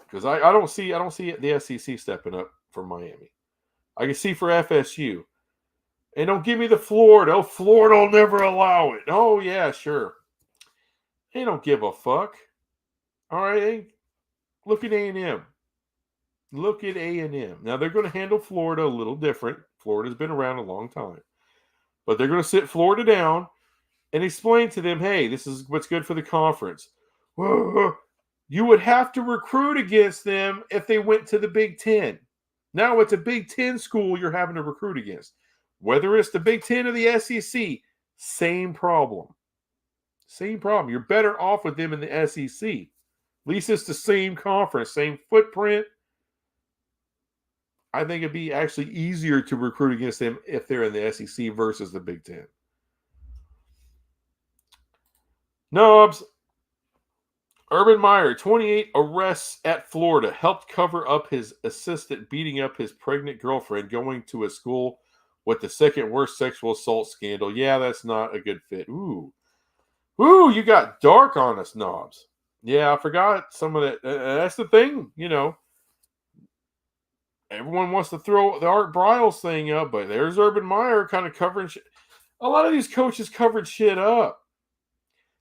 because I don't see the SEC stepping up for Miami. I can see for FSU, and don't give me the Florida. Oh, Florida will never allow it. Oh yeah, sure. They don't give a fuck. All right, look at A&M. Look at A&M. Now they're going to handle Florida a little different. Florida's been around a long time, but they're going to sit Florida down and explain to them, hey, this is what's good for the conference. You would have to recruit against them if they went to the Big 10. Now it's a Big 10 school you're having to recruit against. Whether it's the Big 10 or the SEC, same problem. Same problem. You're better off with them in the SEC. At least it's the same conference, same footprint. I think it'd be actually easier to recruit against them if they're in the SEC versus the Big 10. Nobs. Urban Meyer, 28 arrests at Florida, helped cover up his assistant beating up his pregnant girlfriend going to a school with the second worst sexual assault scandal. Yeah, that's not a good fit. Ooh, you got dark on us, Knobs. Yeah, I forgot some of that. That's the thing, everyone wants to throw the Art Briles thing up, but there's Urban Meyer kind of covering shit. A lot of these coaches covered shit up.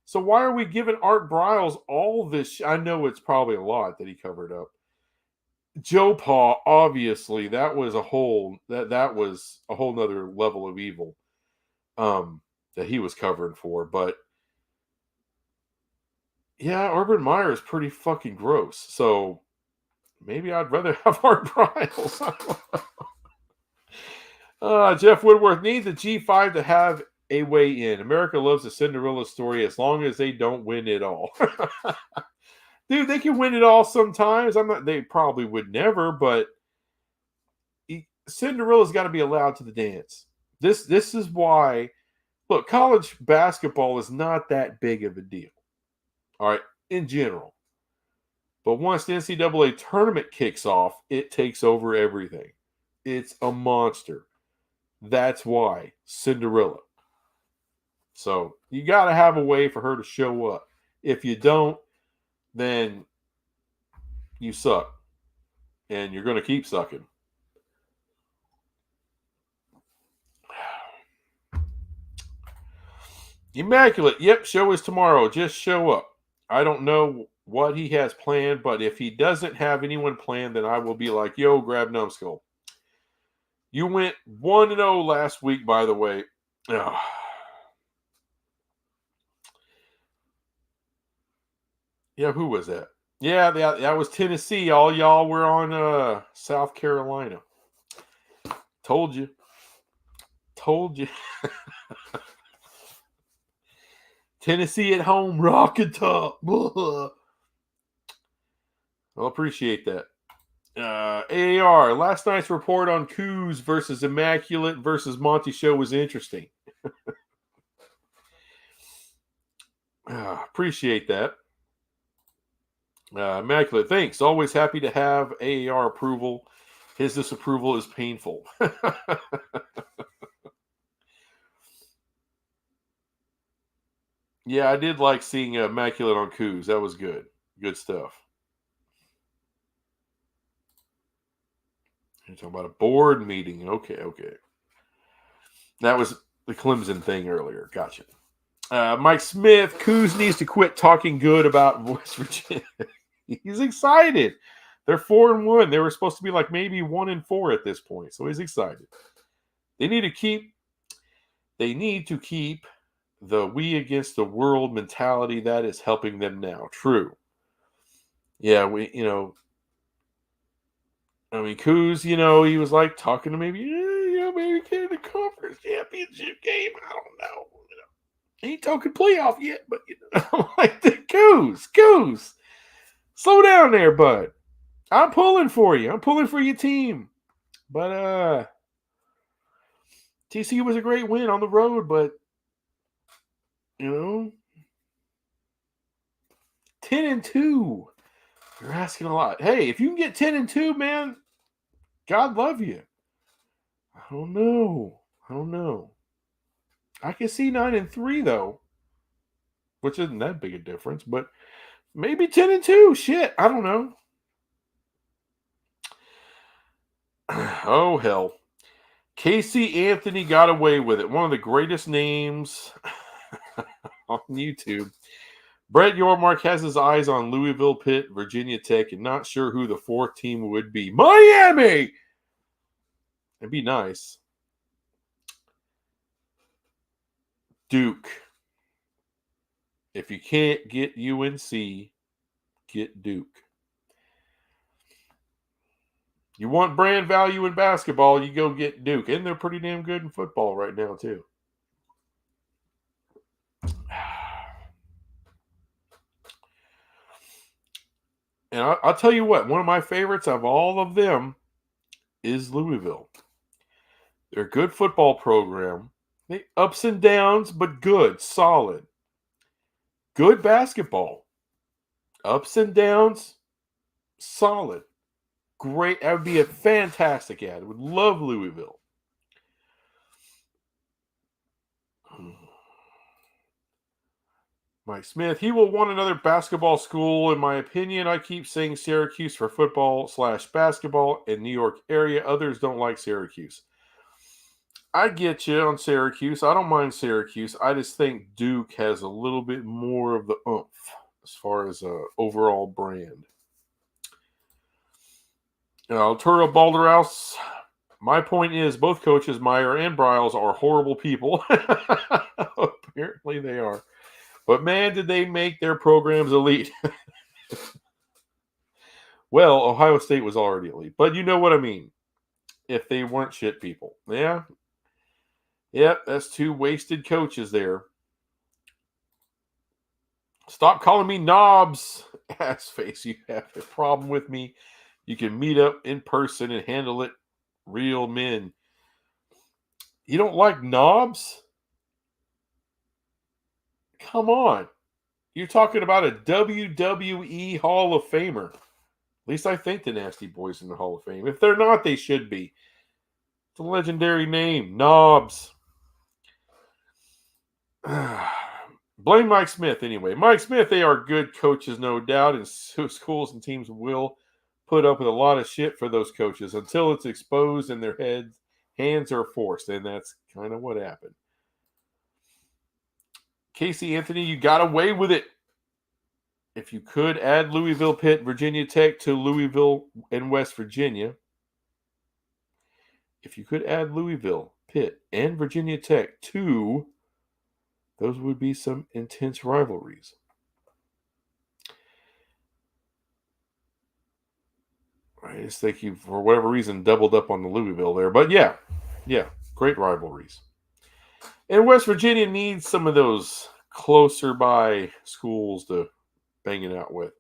So why are we giving Art Briles all this? I know it's probably a lot that he covered up. Joe Pa, obviously, that was a whole nother level of evil that he was covering for. But yeah, Urban Meyer is pretty fucking gross. So maybe I'd rather have Art Briles. Jeff Woodworth needs the G5 to have a way in. America loves the Cinderella story as long as they don't win it all. Dude, they can win it all sometimes. They probably would never, but Cinderella's got to be allowed to the dance. This is why, look, college basketball is not that big of a deal. All right, in general. But once the NCAA tournament kicks off, it takes over everything. It's a monster. That's why Cinderella. So you got to have a way for her to show up. If you don't, then you suck. And you're going to keep sucking. Immaculate. Yep, show is tomorrow. Just show up. I don't know what he has planned, but if he doesn't have anyone planned, then I will be like, yo, grab Numbskull. You went 1-0 last week, by the way. Ugh. Yeah, who was that? Yeah, that was Tennessee. All y'all were on South Carolina. Told you. Tennessee at home, rocket top. I'll appreciate that. AAR, last night's report on Coos versus Immaculate versus Monty show was interesting. Appreciate that. Immaculate, thanks. Always happy to have AAR approval. His disapproval is painful. Yeah, I did like seeing Immaculate on Coos. That was good. Good stuff. You're talking about a board meeting. Okay. That was the Clemson thing earlier. Gotcha. Mike Smith, Coos needs to quit talking good about West Virginia. He's excited. They're 4-1. They were supposed to be like maybe 1-4 at this point. So he's excited. They need to keep the we against the world mentality that is helping them now. True. Yeah, Coos, he was like talking to maybe get in the conference championship game. I don't know. Ain't talking playoff yet, but I'm like, Coos, slow down there, bud. I'm pulling for you. I'm pulling for your team. But TCU was a great win on the road, but 10-2. You're asking a lot. Hey, if you can get 10-2, man, God love you. I don't know. I can see 9-3 though, which isn't that big a difference, but maybe 10-2. Shit, I don't know. Oh hell. Casey Anthony got away with it. One of the greatest names on YouTube. Brett Yormark has his eyes on Louisville, Pitt, Virginia Tech, and not sure who the fourth team would be. Miami! It'd be nice. Duke. If you can't get UNC, get Duke. You want brand value in basketball, you go get Duke. And they're pretty damn good in football right now, too. And I'll tell you what, one of my favorites of all of them is Louisville. They're a good football program. They ups and downs, but good, solid. Good basketball. Ups and downs, solid. Great. That would be a fantastic ad. Would love Louisville. Mike Smith, he will want another basketball school. In my opinion, I keep saying Syracuse for football/basketball in New York area. Others don't like Syracuse. I get you on Syracuse. I don't mind Syracuse. I just think Duke has a little bit more of the oomph as far as overall brand. Arturo Balderas, my point is both coaches, Meyer and Briles, are horrible people. Apparently they are. But man, did they make their programs elite. Well, Ohio State was already elite. But you know what I mean. If they weren't shit people. Yeah. Yep, that's two wasted coaches there. Stop calling me knobs. Ass face, you have a problem with me. You can meet up in person and handle it. Real men. You don't like knobs? Come on. You're talking about a WWE Hall of Famer. At least I think the Nasty Boys in the Hall of Fame. If they're not, they should be. It's a legendary name. Knobs. Blame Mike Smith anyway. Mike Smith, they are good coaches, no doubt, and schools and teams will put up with a lot of shit for those coaches until it's exposed and their hands are forced, and that's kind of what happened. Casey Anthony, you got away with it. If you could add Louisville, Pitt, Virginia Tech to Louisville and West Virginia, if you could add Louisville, Pitt, and Virginia Tech to, those would be some intense rivalries. I just think you, for whatever reason, doubled up on the Louisville there. But yeah, great rivalries. And West Virginia needs some of those closer by schools to bang it out with.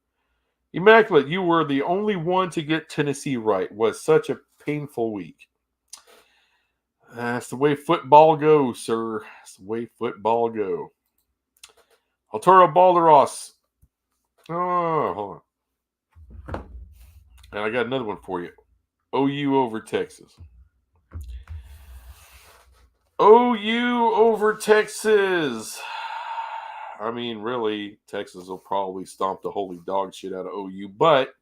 Immaculate, you were the only one to get Tennessee right. Was such a painful week. That's the way football goes, sir. That's the way football go. Arturo Balderas. Oh, hold on. And I got another one for you. OU over Texas. OU over Texas. I mean, really, Texas will probably stomp the holy dog shit out of OU. But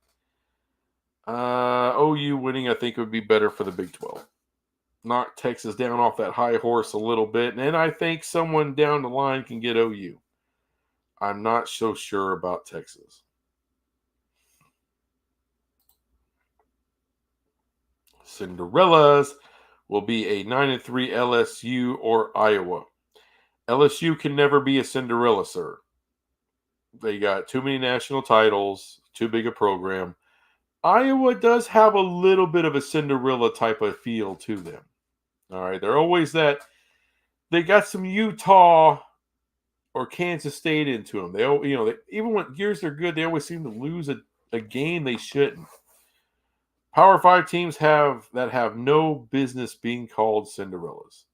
OU winning, I think, would be better for the Big 12. Knock Texas down off that high horse a little bit. And I think someone down the line can get OU. I'm not so sure about Texas. Cinderellas will be a 9-3 LSU or Iowa. LSU can never be a Cinderella, sir. They got too many national titles, too big a program. Iowa does have a little bit of a Cinderella type of feel to them. All right, they're always that. They got some Utah or Kansas State into them. They even when years are good, they always seem to lose a game they shouldn't. Power 5 teams have no business being called Cinderellas.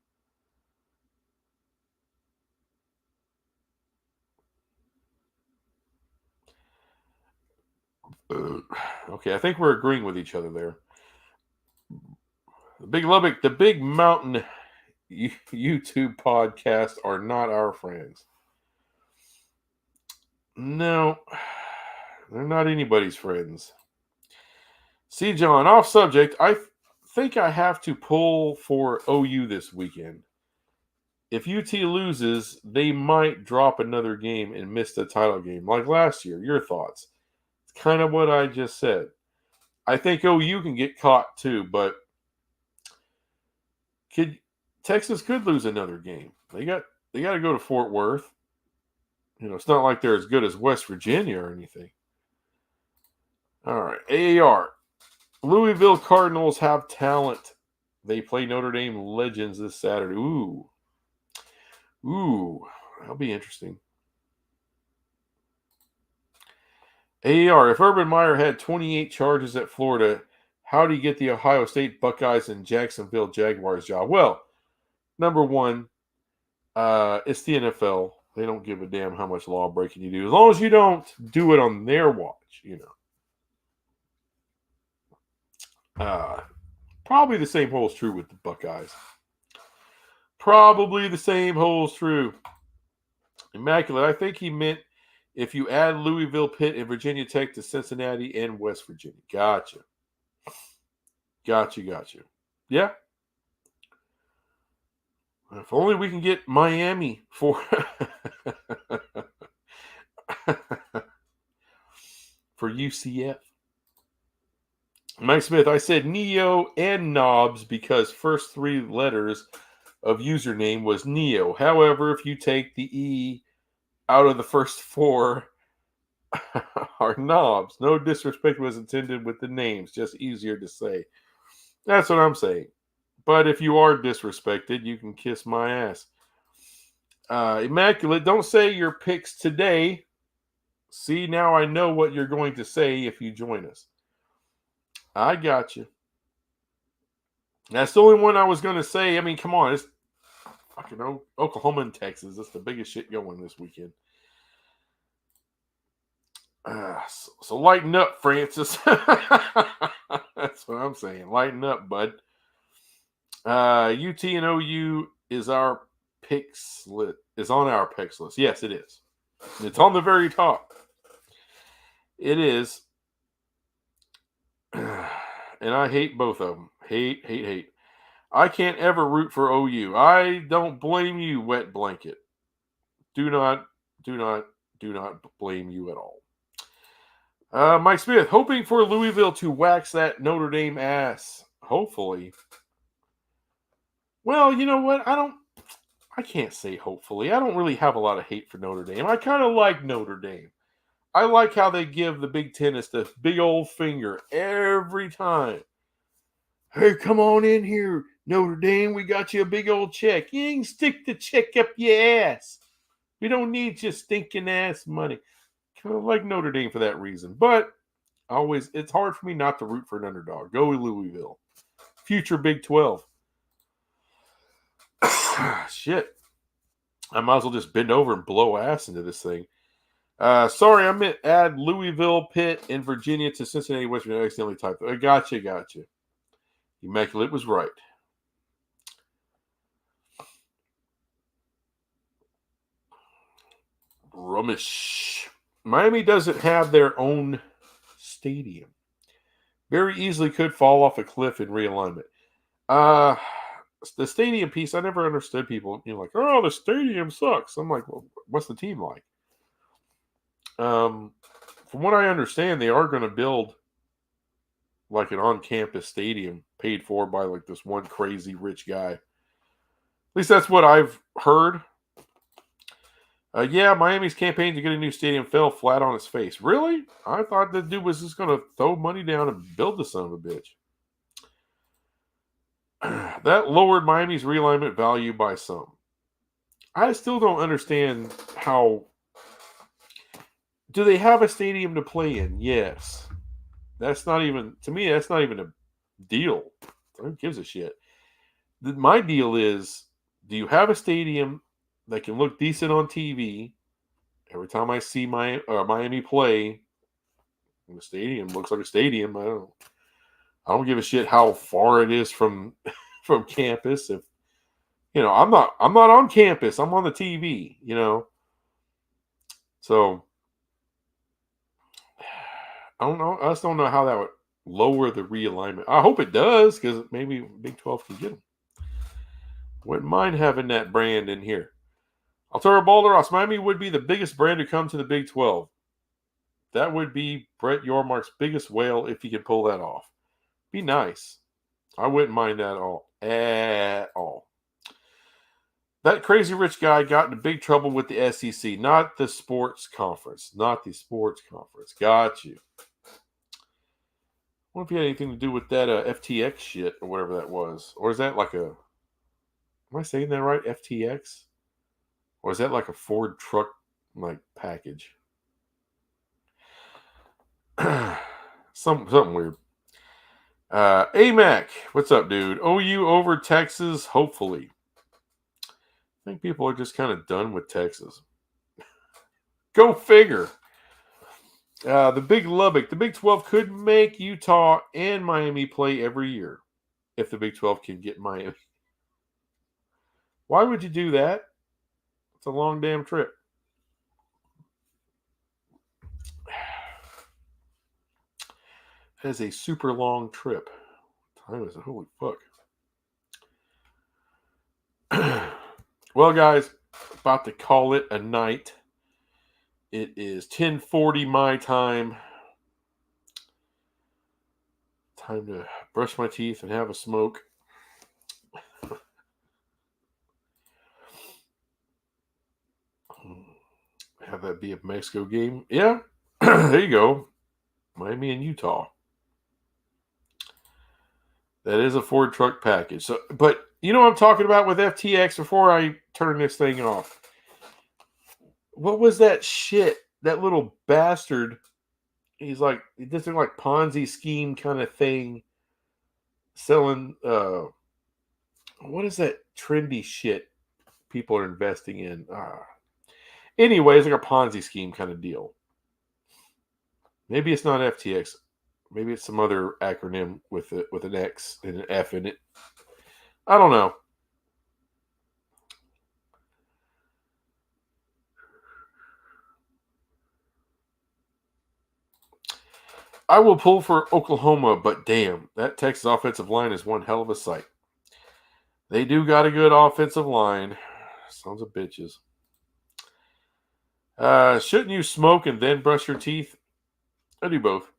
Okay, I think we're agreeing with each other there. The Big Lubbock, the Big Mountain YouTube podcast are not our friends. No, they're not anybody's friends. See, John, off subject, I think I have to pull for OU this weekend. If UT loses, they might drop another game and miss the title game, like last year. Your thoughts? It's kind of what I just said. I think OU can get caught too, but Texas could lose another game. They got to go to Fort Worth. It's not like they're as good as West Virginia or anything. All right. AAR. Louisville Cardinals have talent. They play Notre Dame Legends this Saturday. Ooh. That'll be interesting. AAR. If Urban Meyer had 28 charges at Florida, how do you get the Ohio State Buckeyes and Jacksonville Jaguars job? Well, number one, it's the NFL. They don't give a damn how much law breaking you do, as long as you don't do it on their watch. Probably the same holds true with the Buckeyes. Probably the same holds true. Immaculate. I think he meant if you add Louisville, Pitt, and Virginia Tech to Cincinnati and West Virginia. Gotcha. Yeah. If only we can get Miami for for UCF. Mike Smith, I said Neo and Knobs because first three letters of username was Neo. However, if you take the E out of the first four are Knobs. No disrespect was intended with the names, just easier to say. That's what I'm saying. But if you are disrespected, you can kiss my ass. Immaculate, don't say your picks today. See, now I know what you're going to say if you join us. I got you. That's the only one I was going to say. I mean, come on. It's fucking Oklahoma and Texas. That's the biggest shit going this weekend. So lighten up, Francis. That's what I'm saying. Lighten up, bud. UT and OU is our picks list. Is on our picks list. Yes, it is. It's on the very top. It is. And I hate both of them. Hate. I can't ever root for OU. I don't blame you, wet blanket. Do not blame you at all. Mike Smith, hoping for Louisville to wax that Notre Dame ass. Hopefully. Well, you know what? I can't say hopefully. I don't really have a lot of hate for Notre Dame. I kind of like Notre Dame. I like how they give the Big Tennis the big old finger every time. Hey, come on in here, Notre Dame. We got you a big old check. You can stick the check up your ass. We don't need your stinking ass money. Kind of like Notre Dame for that reason. But it's hard for me not to root for an underdog. Go Louisville. Future Big 12. Shit. I might as well just bend over and blow ass into this thing. Sorry, I meant add Louisville, Pitt, and Virginia to Cincinnati, West Virginia. I accidentally typed it. Gotcha. Immaculate was right. Rummish. Miami doesn't have their own stadium. Very easily could fall off a cliff in realignment. The stadium piece, I never understood people, like, oh, the stadium sucks. I'm like, well, what's the team like? From what I understand, they are going to build like an on-campus stadium paid for by like this one crazy rich guy. At least that's what I've heard. Yeah, Miami's campaign to get a new stadium fell flat on its face. Really? I thought the dude was just going to throw money down and build the son of a bitch. That lowered Miami's realignment value by some. I still don't understand how. Do they have a stadium to play in? Yes. That's not even, to me, that's not even a deal. Who gives a shit? My deal is, do you have a stadium that can look decent on TV? Every time I see Miami play, the stadium looks like a stadium. I don't give a shit how far it is from campus. If I'm not on campus. I'm on the TV. So I don't know. I just don't know how that would lower the realignment. I hope it does, because maybe Big 12 can get them. Wouldn't mind having that brand in here. Arturo Balderas, Miami would be the biggest brand to come to the Big 12. That would be Brett Yormark's biggest whale if he could pull that off. Be nice. I wouldn't mind that at all. That crazy rich guy got into big trouble with the SEC, not the sports conference. Got you. wonder if he had anything to do with that FTX shit or whatever that was. Or is that like a. Am I saying that right? FTX? Or is that like a Ford truck like package? Something weird. AMAC, what's up, dude? OU over Texas, hopefully. I think people are just kind of done with Texas. Go figure. The Big Lubbock, the Big 12 could make Utah and Miami play every year if the Big 12 can get Miami. Why would you do that? It's a long damn trip. That is a super long trip. Time is holy fuck. Well, guys, about to call it a night. It is 10:40 my time. Time to brush my teeth and have a smoke. Have that be a Mexico game. Yeah, there you go. Miami and Utah. That is a Ford truck package. So, but you know what I'm talking about with FTX before I turn this thing off? What was that shit? That little bastard. He's like, this is like Ponzi scheme kind of thing. Selling, what is that trendy shit people are investing in? Anyway, it's like a Ponzi scheme kind of deal. Maybe it's not FTX. Maybe it's some other acronym with an X and an F in it. I don't know. I will pull for Oklahoma, but damn, that Texas offensive line is one hell of a sight. They do got a good offensive line. Sons of bitches. Shouldn't you smoke and then brush your teeth? I do both.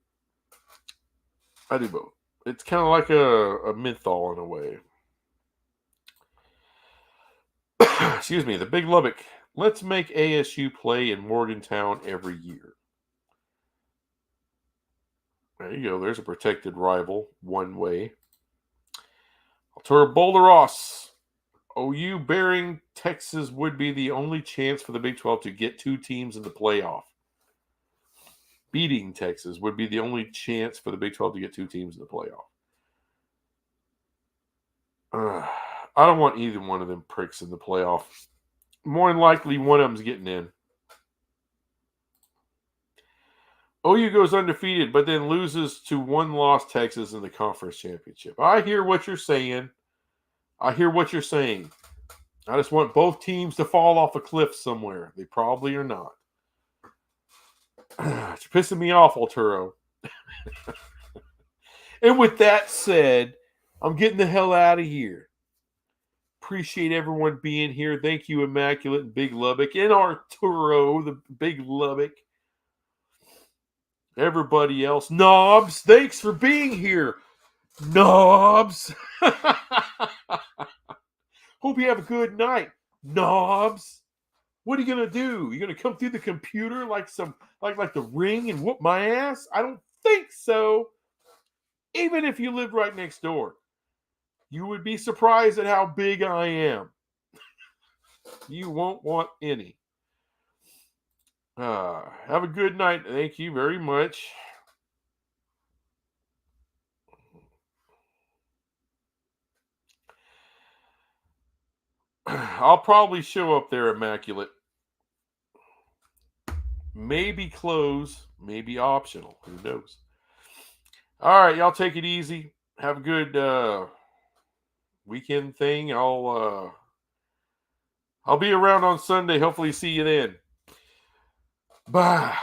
It's kind of like a menthol in a way. Excuse me, the Big Lubbock. Let's make ASU play in Morgantown every year. There you go. There's a protected rival. One way. Arturo Boulder Ross. OU bearing Texas would be the only chance for the Big 12 to get two teams in the playoff. Beating Texas would be the only chance for the Big 12 to get two teams in the playoff. I don't want either one of them pricks in the playoff. More than likely, one of them's getting in. OU goes undefeated, but then loses to one-loss Texas in the conference championship. I hear what you're saying. I just want both teams to fall off a cliff somewhere. They probably are not. It's pissing me off, Arturo. And with that said, I'm getting the hell out of here. Appreciate everyone being here. Thank you, Immaculate and Big Lubbock, and Arturo, the Big Lubbock. Everybody else, Knobs, thanks for being here. Knobs. Hope you have a good night. Knobs. What are you gonna do? You gonna come through the computer like the Ring and whoop my ass? I don't think so. Even if you lived right next door, you would be surprised at how big I am. You won't want any. Have a good night. Thank you very much. I'll probably show up there, Immaculate. Maybe close, maybe optional. Who knows? All right, y'all take it easy. Have a good weekend thing. I'll be around on Sunday. Hopefully see you then. Bye.